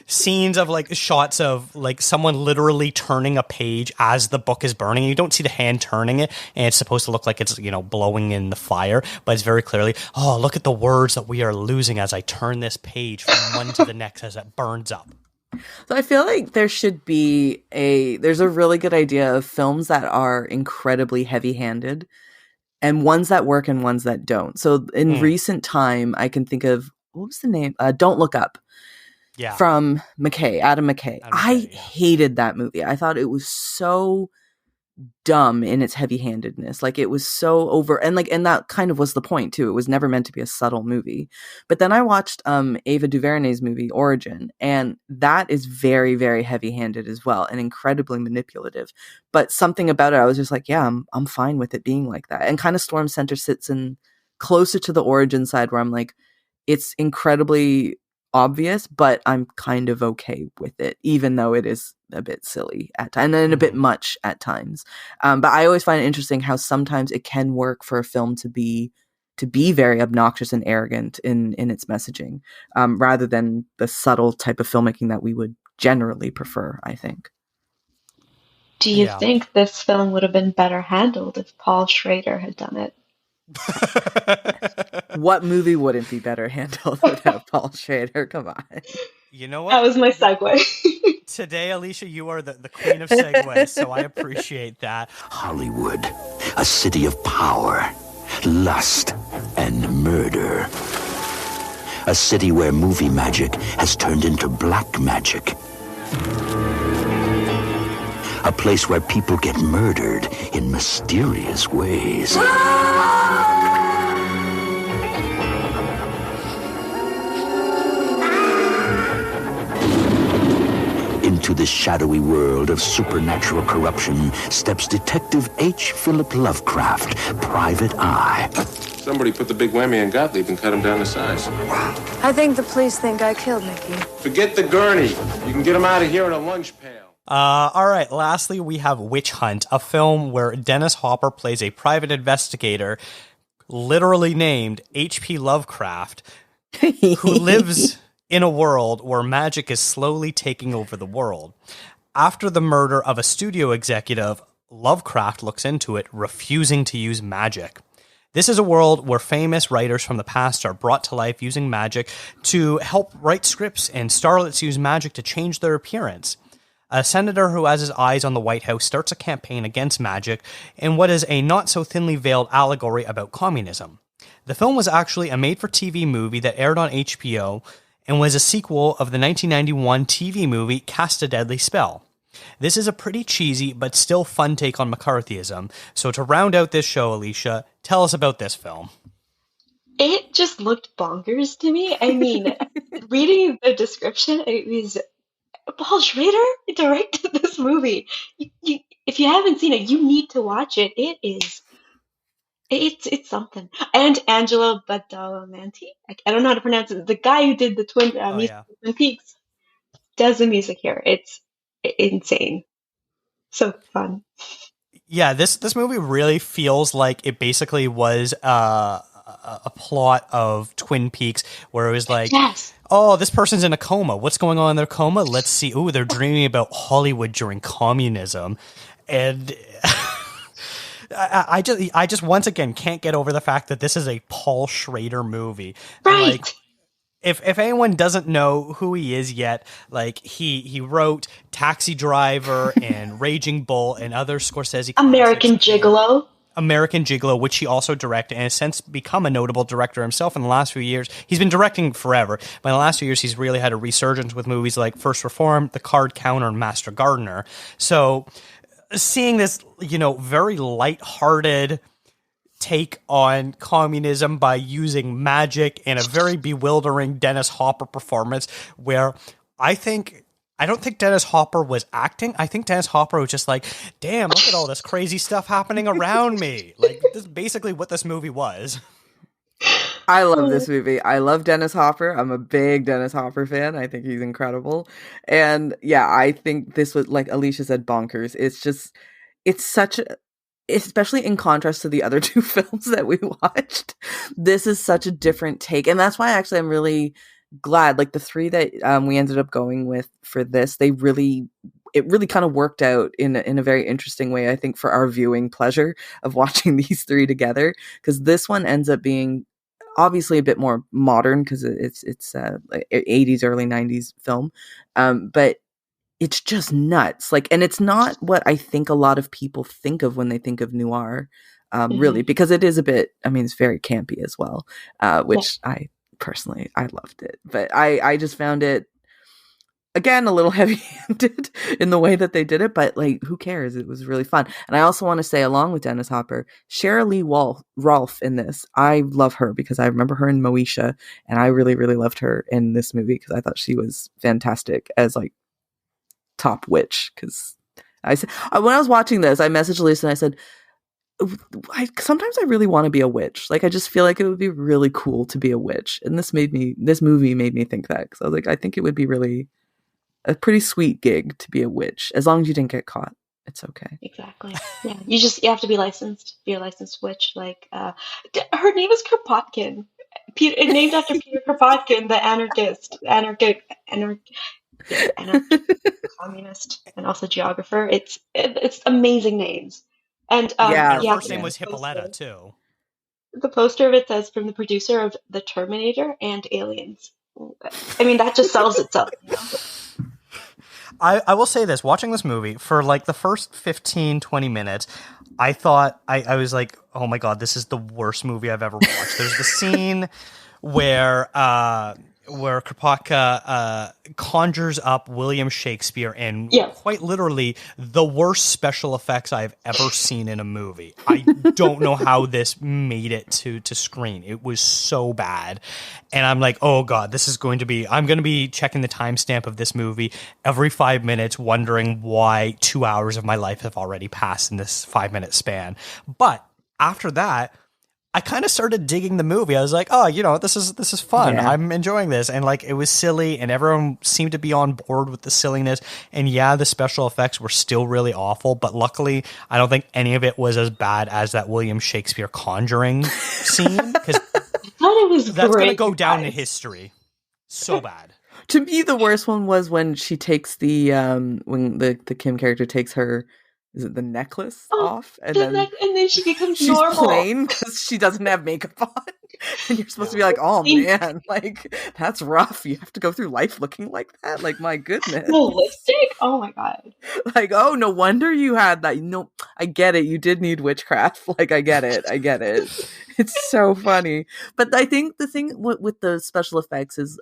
scenes of like shots of like someone literally turning a page as the book is burning. You don't see the hand turning it, and it's supposed to look like it's, you know, blowing in the fire. But it's very clearly, oh, look at the words that we are losing as I turn this page from one to the next as it burns up. So I feel like there should be there's a really good idea of films that are incredibly heavy-handed and ones that work and ones that don't. So in recent time, I can think of, what was the name? Don't Look Up. Yeah. From Adam McKay. I hated that movie. I thought it was so dumb in its heavy-handedness. Like, it was so over, and that kind of was the point too. It was never meant to be a subtle movie. But then I watched Ava DuVernay's movie Origin, and that is very, very heavy-handed as well and incredibly manipulative. But something about it, I was just like, yeah, I'm fine with it being like that. And kind of Storm Center sits in closer to the Origin side, where I'm like, it's incredibly obvious, but I'm kind of okay with it, even though it is a bit silly at times and a bit much at times. But I always find it interesting how sometimes it can work for a film to be very obnoxious and arrogant in its messaging, rather than the subtle type of filmmaking that we would generally prefer, I think. Do you think this film would have been better handled if Paul Schrader had done it? What movie wouldn't be better handled without Paul Schrader? Come on. You know what? That was my segue. Today, Alicia, you are the queen of segues, so I appreciate that. Hollywood, a city of power, lust, and murder. A city where movie magic has turned into black magic. A place where people get murdered in mysterious ways. Into the shadowy world of supernatural corruption steps Detective H. Philip Lovecraft, Private Eye. Somebody put the big whammy on Gottlieb and cut him down to size. I think the police think I killed Mickey. Forget the gurney. You can get him out of here in a lunch pail. All right. Lastly, we have Witch Hunt, a film where Dennis Hopper plays a private investigator, literally named H.P. Lovecraft, who lives in a world where magic is slowly taking over the world. After the murder of a studio executive, Lovecraft looks into it, refusing to use magic. This is a world where famous writers from the past are brought to life using magic to help write scripts, and starlets use magic to change their appearance. A senator who has his eyes on the White House starts a campaign against magic in what is a not-so-thinly veiled allegory about communism. The film was actually a made-for-TV movie that aired on HBO and was a sequel of the 1991 TV movie Cast a Deadly Spell. This is a pretty cheesy but still fun take on McCarthyism. So to round out this show, Alicia, tell us about this film. It just looked bonkers to me. I mean, reading the description, it was Paul Schrader directed this movie. If you haven't seen it, you need to watch it. It's something. And Angelo Badalamenti, I don't know how to pronounce it. The guy who did the Twin Peaks does the music here. It's insane. So fun. Yeah, this movie really feels like it basically was a plot of Twin Peaks, where it was like, oh, this person's in a coma. What's going on in their coma? Let's see. Ooh, they're dreaming about Hollywood during communism. And I just once again can't get over the fact that this is a Paul Schrader movie. Right. Like, if anyone doesn't know who he is yet, like he wrote Taxi Driver and Raging Bull and other Scorsese American Gigolo, which he also directed and has since become a notable director himself in the last few years. He's been directing forever, but in the last few years, he's really had a resurgence with movies like First Reform, The Card Counter, and Master Gardener. So seeing this, very lighthearted take on communism by using magic in a very bewildering Dennis Hopper performance, where I don't think Dennis Hopper was acting. I think Dennis Hopper was just like, damn, look at all this crazy stuff happening around me. Like, this is basically what this movie was. I love this movie. I love Dennis Hopper. I'm a big Dennis Hopper fan. I think he's incredible. And yeah, I think this was, like Alicia said, bonkers. It's such a, especially in contrast to the other two films that we watched, this is such a different take. And that's why actually I'm really glad, like the three that we ended up going with for this, it really kind of worked out in a very interesting way, I think, for our viewing pleasure of watching these three together, because this one ends up being obviously a bit more modern because it's 80s, early 90s film, but it's just nuts. Like, and it's not what I think a lot of people think of when they think of noir, really, because it is a bit, I mean, it's very campy as well, which I personally, I loved it. But I just found it, again, a little heavy-handed in the way that they did it, but like, who cares? It was really fun. And I also want to say, along with Dennis Hopper, Sheryl Lee Rolfe in this, I love her because I remember her in Moesha, and I really, really loved her in this movie because I thought she was fantastic as like top witch. Because I said, when I was watching this, I messaged Lisa and I said, sometimes I really want to be a witch. Like, I just feel like it would be really cool to be a witch. And this movie made me think that, because I was like, I think it would be really a pretty sweet gig to be a witch, as long as you didn't get caught. It's okay. Exactly. Yeah, you have to be licensed. Be a licensed witch. Like, her name is Kropotkin. Named after Peter Kropotkin, the anarchist, communist, and also geographer. It's amazing names. And her first name was Hippolyta too. The poster of it says, from the producer of The Terminator and Aliens. I mean, that just sells itself. I will say this, watching this movie, for like the first 15, 20 minutes, I thought, I was like, oh my God, this is the worst movie I've ever watched. There's the scene where where Kropotkin conjures up William Shakespeare in quite literally the worst special effects I've ever seen in a movie. I don't know how this made it to screen. It was so bad. And I'm like, oh God, I'm going to be checking the timestamp of this movie every 5 minutes, wondering why 2 hours of my life have already passed in this 5-minute span. But after that, I kind of started digging the movie. I was like, oh, this is fun. Yeah. I'm enjoying this. And like, it was silly and everyone seemed to be on board with the silliness. And yeah, the special effects were still really awful, but luckily I don't think any of it was as bad as that William Shakespeare conjuring scene. Because that's going to go down in history. So bad. To me, the worst one was when she takes when the Kim character takes her, is it the necklace off? And then she becomes she's normal. plain because she doesn't have makeup on. And you're supposed to be like, oh man, like that's rough. You have to go through life looking like that. Like, my goodness. No lipstick? Oh my God. Like, oh, no wonder you had that. No, I get it. You did need witchcraft. Like, I get it. It's so funny. But I think the thing with the special effects is,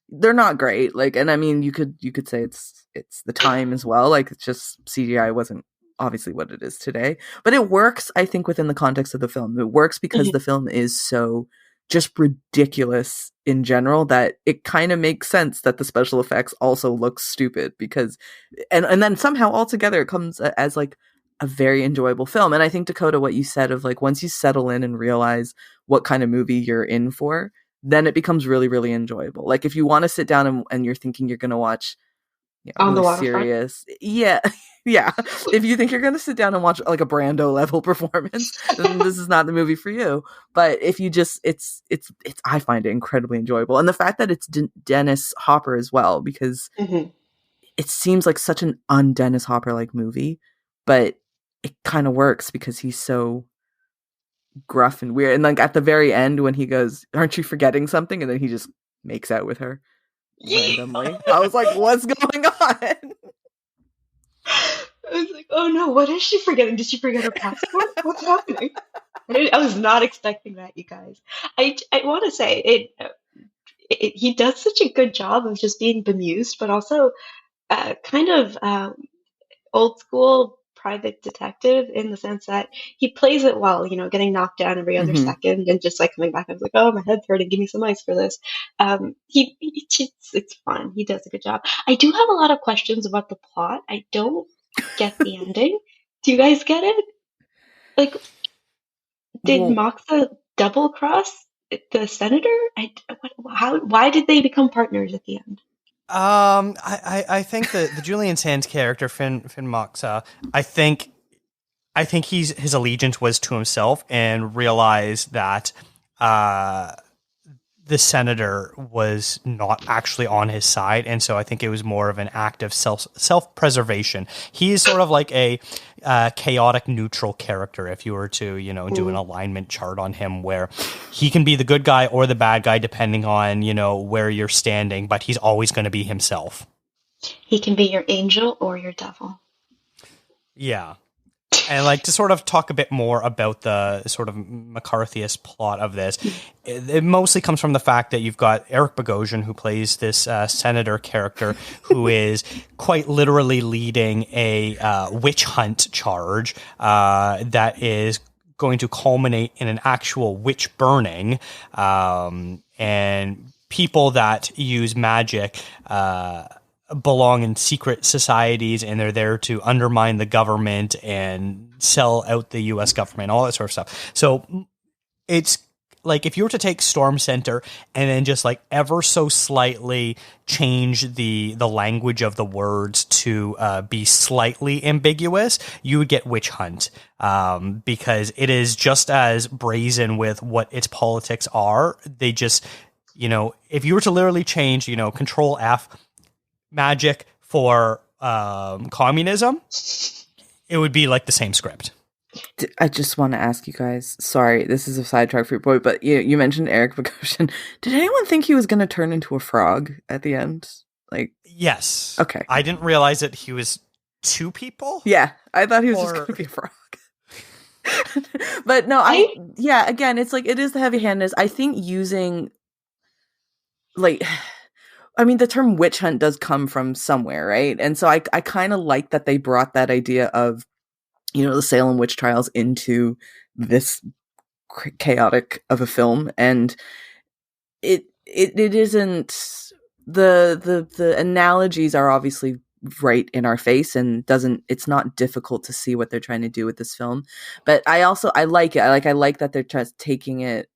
they're not great. Like, and I mean, you could say it's the time as well. Like, it's just CGI wasn't obviously what it is today, but it works, I think, within the context of the film. It works because the film is so just ridiculous in general that it kind of makes sense that the special effects also look stupid because, and then somehow altogether it comes as like a very enjoyable film. And I think, Dakota, what you said of like, once you settle in and realize what kind of movie you're in for, then it becomes really, really enjoyable. Like, if you want to sit down and you're thinking you're going to watch On the really Waterfront? serious, yeah. If you think you're going to sit down and watch like a Brando level performance, then this is not the movie for you. But if you just, it's I find it incredibly enjoyable, and the fact that it's Dennis Hopper as well, because it seems like such an un-Dennis Hopper like movie, but it kind of works because he's so gruff and weird. And like at the very end when he goes, "Aren't you forgetting something?" and then he just makes out with her randomly. I was like, what's going on? I was like, oh no, what is she forgetting? Did she forget her passport? What's happening? I was not expecting that, you guys. I want to say he does such a good job of just being bemused, but also kind of old school private detective in the sense that he plays it well, getting knocked down every other second and just like coming back. I was like, oh, my head's hurting. Give me some ice for this. It's fun. He does a good job. I do have a lot of questions about the plot. I don't get the ending. Do you guys get it? Like, did Moxa double cross the senator? Why did they become partners at the end? I think the Julian Sands character, Finn Moxa, I think his allegiance was to himself and realized that the senator was not actually on his side, and so I think it was more of an act of self-preservation. He is sort of like a chaotic neutral character, if you were to, do an alignment chart on him, where he can be the good guy or the bad guy depending on, where you're standing, but he's always going to be himself. He can be your angel or your devil. Yeah. And like to sort of talk a bit more about the sort of McCarthyist plot of this, it mostly comes from the fact that you've got Eric Bogosian, who plays this senator character, who is quite literally leading a witch hunt charge that is going to culminate in an actual witch burning, and people that use magic belong in secret societies, and they're there to undermine the government and sell out the U.S. government, all that sort of stuff. So it's like if you were to take Storm Center and then just like ever so slightly change the language of the words to be slightly ambiguous, you would get Witch Hunt, because it is just as brazen with what its politics are. They just, if you were to literally change, Control F, magic for communism, it would be like the same script. I just want to ask you guys, sorry, this is a sidetrack for your boy, but you mentioned Eric Bogosian. Did anyone think he was going to turn into a frog at the end? Like, yes. Okay. I didn't realize that he was two people. Yeah, I thought he was just going to be a frog. But no, again, it's like, it is the heavy-handedness. I think using like, I mean, the term witch hunt does come from somewhere, right? And so I kind of like that they brought that idea of, the Salem witch trials into this chaotic of a film, and it isn't, the analogies are obviously right in our face, and it's not difficult to see what they're trying to do with this film. But I like it. I like that they're just taking it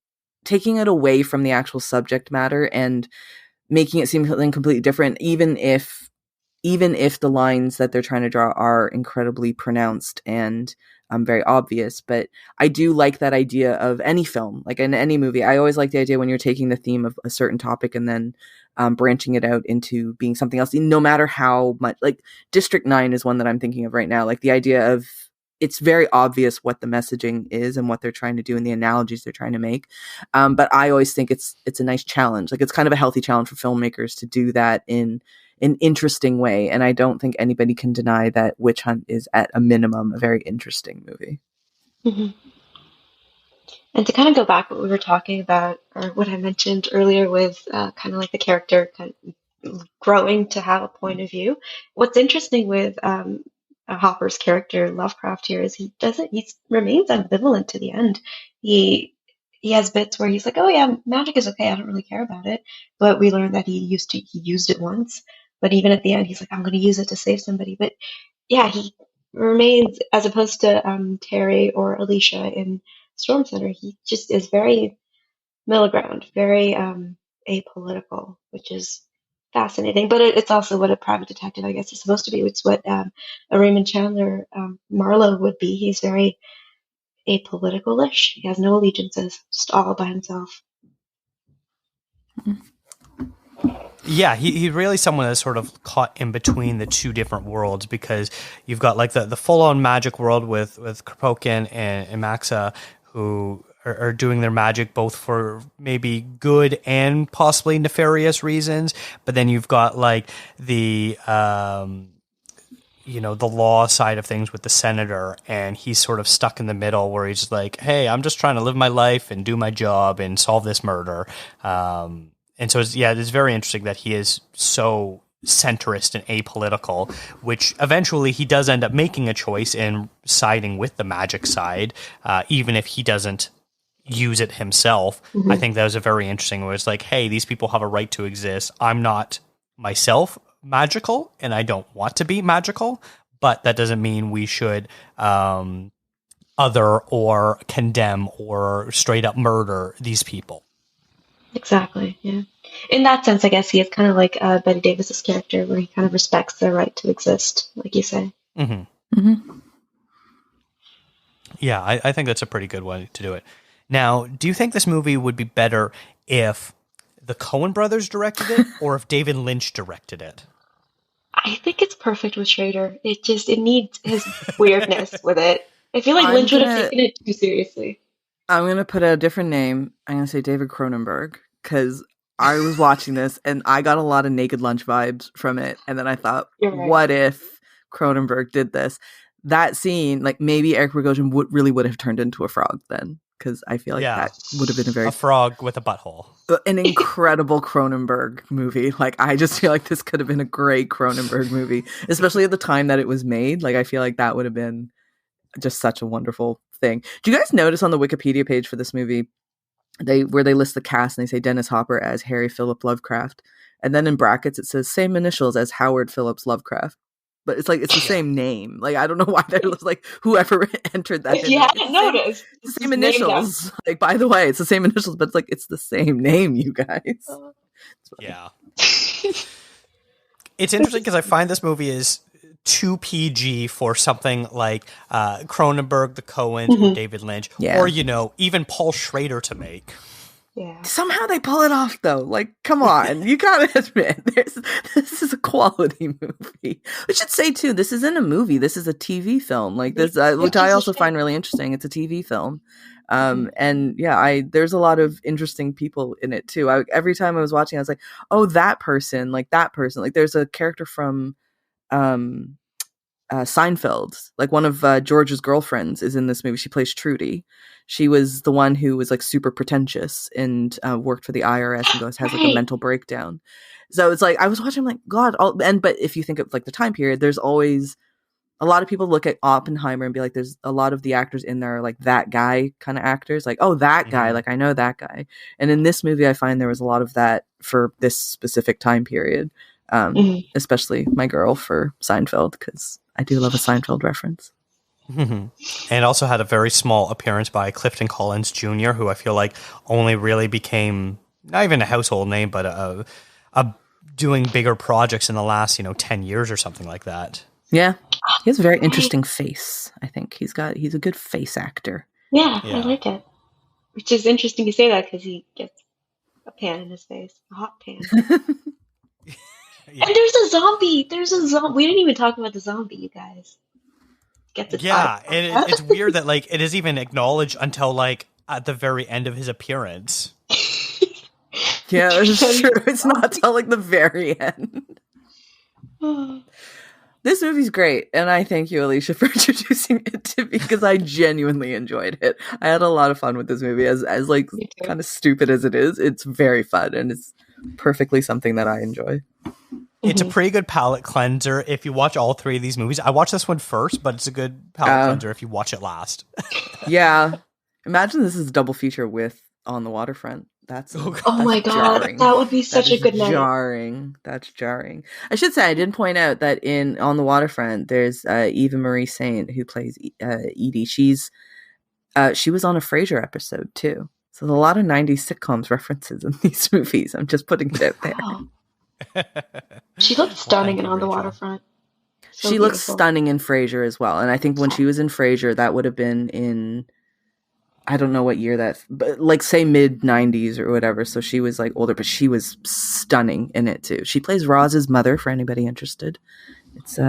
away from the actual subject matter and making it seem something completely different, even if the lines that they're trying to draw are incredibly pronounced and very obvious. But I do like that idea of any film, like in any movie. I always like the idea when you're taking the theme of a certain topic and then branching it out into being something else, no matter how much. Like District 9 is one that I'm thinking of right now. Like the idea of, it's very obvious what the messaging is and what they're trying to do and the analogies they're trying to make. But I always think it's a nice challenge. Like it's kind of a healthy challenge for filmmakers to do that in an interesting way. And I don't think anybody can deny that Witch Hunt is at a minimum a very interesting movie. Mm-hmm. And to kind of go back what we were talking about, or what I mentioned earlier with kind of like the character kind of growing to have a point of view. What's interesting with Hopper's character Lovecraft here is he remains ambivalent to the end. He has bits where he's like, oh yeah, magic is okay, I don't really care about it. But we learn that he used it once. But even at the end, he's like, I'm going to use it to save somebody. But yeah, he remains, as opposed to Terry or Alicia in Storm Center, he just is very middle ground, very apolitical, which is fascinating. But it's also what a private detective, I guess, is supposed to be. It's what a Raymond Chandler Marlowe would be. He's very apolitical-ish. He has no allegiances, just all by himself. Yeah, he's really someone that's sort of caught in between the two different worlds, because you've got like the full-on magic world with Kropotkin and Maxa, who are doing their magic both for maybe good and possibly nefarious reasons. But then you've got like the the law side of things with the senator, and he's sort of stuck in the middle where he's like, hey, I'm just trying to live my life and do my job and solve this murder. And so, it's very interesting that he is so centrist and apolitical, which eventually he does end up making a choice in siding with the magic side, even if he doesn't use it himself. Mm-hmm. I think that was a very interesting where it's like, hey, these people have a right to exist. I'm not myself magical, and I don't want to be magical, but that doesn't mean we should other or condemn or straight up murder these people. Exactly, yeah. In that sense, I guess he is kind of like Betty Davis's character, where he kind of respects their right to exist, like you say. Mm-hmm. Mm-hmm. Yeah, I think that's a pretty good way to do it. Now, do you think this movie would be better if the Coen brothers directed it or if David Lynch directed it? I think it's perfect with Schrader. It needs his weirdness with it. I feel like Lynch would have taken it too seriously. I'm going to put a different name. I'm going to say David Cronenberg, because I was watching this and I got a lot of Naked Lunch vibes from it. And then I thought, what if Cronenberg did this? That scene, like maybe Eric Bogosian would have turned into a frog then, because I feel like that would have been a frog with a butthole. An incredible Cronenberg movie. Like, I just feel like this could have been a great Cronenberg movie, especially at the time that it was made. Like, I feel like that would have been just such a wonderful thing. Do you guys notice on the Wikipedia page for this movie, where they list the cast and they say Dennis Hopper as Harry Philip Lovecraft, and then in brackets it says same initials as Howard Phillips Lovecraft, but it's like it's the same name. Like, I don't know why they're like whoever entered that. If you hadn't noticed, it's the same initials. Like, by the way, it's the same initials, but it's like it's the same name, you guys. Yeah. It's interesting because I find this movie is too PG for something like Cronenberg, the Coens, or David Lynch, or even Paul Schrader to make. Yeah. Somehow they pull it off, though. Like, come on, you gotta admit, this is a quality movie. We should say too, this isn't a movie. This is a TV film. Like this, which I also find really interesting. It's a TV film, and there's a lot of interesting people in it too. Every time I was watching, I was like, oh, that person. Like, there's a character from Seinfeld. Like one of George's girlfriends is in this movie. She plays Trudy. She was the one who was like super pretentious and worked for the IRS and has like a mental breakdown. So it's like I was watching, like, God. But if you think of like the time period, there's always a lot of people look at Oppenheimer and be like, there's a lot of the actors in there are like that guy kind of actors, like, oh, that guy, like I know that guy. And in this movie, I find there was a lot of that for this specific time period. Especially my girl for Seinfeld, because I do love a Seinfeld reference. And also had a very small appearance by Clifton Collins Jr., who I feel like only really became not even a household name, but a doing bigger projects in the last 10 years or something like that. Yeah, he has a very interesting face. I think he's a good face actor. Yeah, I like it. Which is interesting you say that because he gets a pan in his face, a hot pan. And there's a zombie. We didn't even talk about the zombie, you guys. And it's weird that like it is even acknowledged until like at the very end of his appearance. Yeah, it's true. It's not till like the very end. This movie's great, and I thank you, Alicia, for introducing it to me because I genuinely enjoyed it. I had a lot of fun with this movie, as like kind of stupid as it is. It's very fun, and it's perfectly something that I enjoy. It's a pretty good palate cleanser if you watch all three of these movies. I watched this one first, but it's a good palate cleanser if you watch it last. Yeah. Imagine this is a double feature with On the Waterfront. That's my God, jarring. that would be such a good night. That's jarring. I should say I didn't point out that in On the Waterfront, there's Eva Marie Saint who plays Edie. She was on a Frasier episode too. So there's a lot of 90s sitcoms references in these movies. I'm just putting it out there. Wow. She looked stunning in On the Waterfront. She looks stunning in Frasier as well. And I think when she was in Frasier, that would have been in, I don't know what year but like say mid 90s or whatever. So she was like older, but she was stunning in it too. She plays Roz's mother for anybody interested.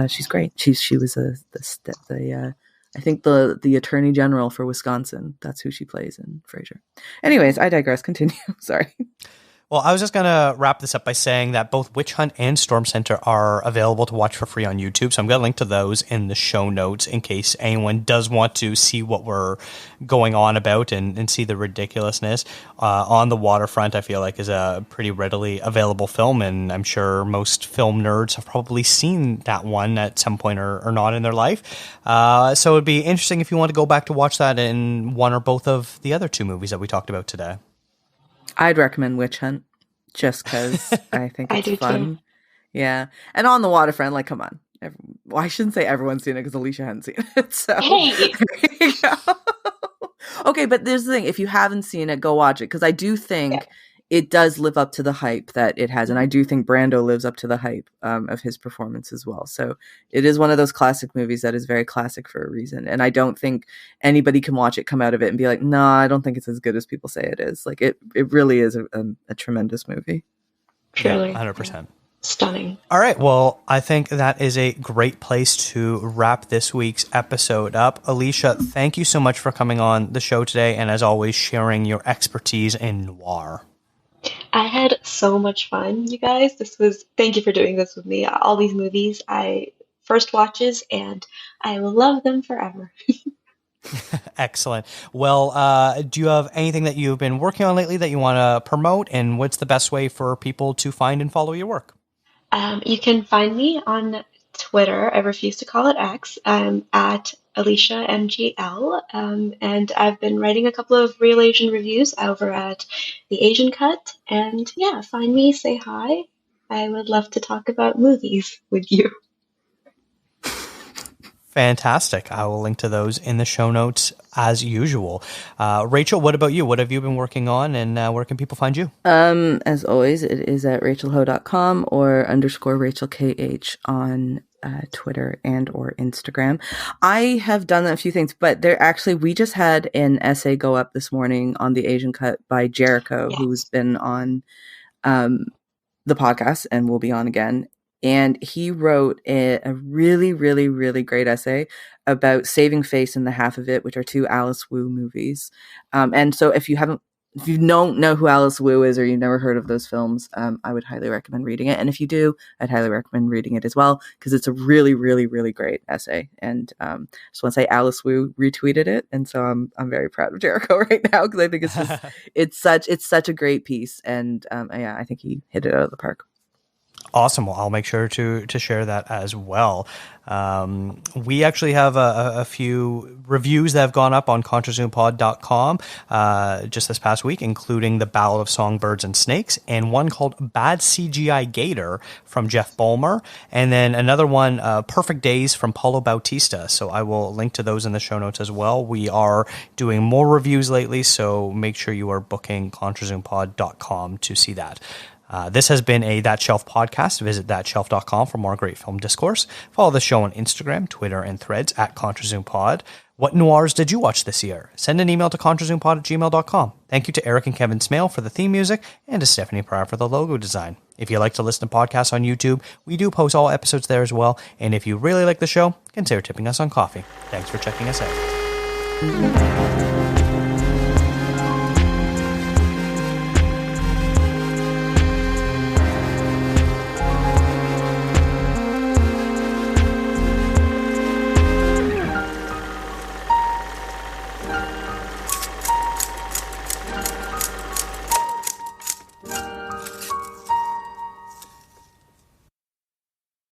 She's great. She was I think the Attorney General for Wisconsin. That's who she plays in Frasier. Anyways, I digress. Continue. Sorry. Well, I was just going to wrap this up by saying that both Witch Hunt and Storm Center are available to watch for free on YouTube. So I'm going to link to those in the show notes in case anyone does want to see what we're going on about and see the ridiculousness. On the Waterfront, I feel like, is a pretty readily available film. And I'm sure most film nerds have probably seen that one at some point or not in their life. So it'd be interesting if you want to go back to watch that in one or both of the other two movies that we talked about today. I'd recommend Witch Hunt just because I think it's fun. Too. Yeah. And On the Waterfront, like, come on. I shouldn't say everyone's seen it because Alicia hadn't seen it. So, okay, but there's the thing. If you haven't seen it, go watch it because I do think it does live up to the hype that it has. And I do think Brando lives up to the hype of his performance as well. So it is one of those classic movies that is very classic for a reason. And I don't think anybody can watch it, come out of it and be like, nah, I don't think it's as good as people say it is. Like it really is a tremendous movie. Truly. Yeah, 100%. Stunning. All right. Well, I think that is a great place to wrap this week's episode up. Alicia, thank you so much for coming on the show today. And as always, sharing your expertise in noir. I had so much fun, you guys. Thank you for doing this with me. All these movies, first watches, and I will love them forever. Excellent. Well, do you have anything that you've been working on lately that you want to promote? And what's the best way for people to find and follow your work? You can find me on Twitter. I refuse to call it X. At Alicia MGL. And I've been writing a couple of Real Asian reviews over at The Asian Cut. And yeah, find me, say hi. I would love to talk about movies with you. Fantastic. I will link to those in the show notes as usual. Rachel, what about you? What have you been working on and where can people find you? As always, it is at rachelho.com or _RachelKH on Twitter and or Instagram. I have done a few things, but we just had an essay go up this morning on The Asian Cut by Jericho, who's been on the podcast and will be on again. And he wrote a really, really, really great essay about Saving Face and The Half of It, which are two Alice Wu movies. And so if you haven't if you don't know who Alice Wu is or you've never heard of those films, I would highly recommend reading it. And if you do, I'd highly recommend reading it as well, because it's a really, really, really great essay. And just want to say Alice Wu retweeted it, and so I'm very proud of Jericho right now, because I think it's just it's such a great piece, and yeah, I think he hit it out of the park. Awesome. Well, I'll make sure to share that as well. We actually have a few reviews that have gone up on contrazoompod.com just this past week, including The Ballad of Songbirds and Snakes, and one called Bad CGI Gator from Jeff Bulmer, and then another one, Perfect Days from Paulo Bautista. So I will link to those in the show notes as well. We are doing more reviews lately, so make sure you are booking contrazoompod.com to see that. This has been a That Shelf podcast. Visit thatshelf.com for more great film discourse. Follow the show on Instagram, Twitter, and Threads at contrazoompod. What noirs did you watch this year? Send an email to contrazoompod@gmail.com. Thank you to Eric and Kevin Smale for the theme music, and to Stephanie Pryor for the logo design. If you like to listen to podcasts on YouTube, we do post all episodes there as well. And if you really like the show, consider tipping us on coffee. Thanks for checking us out.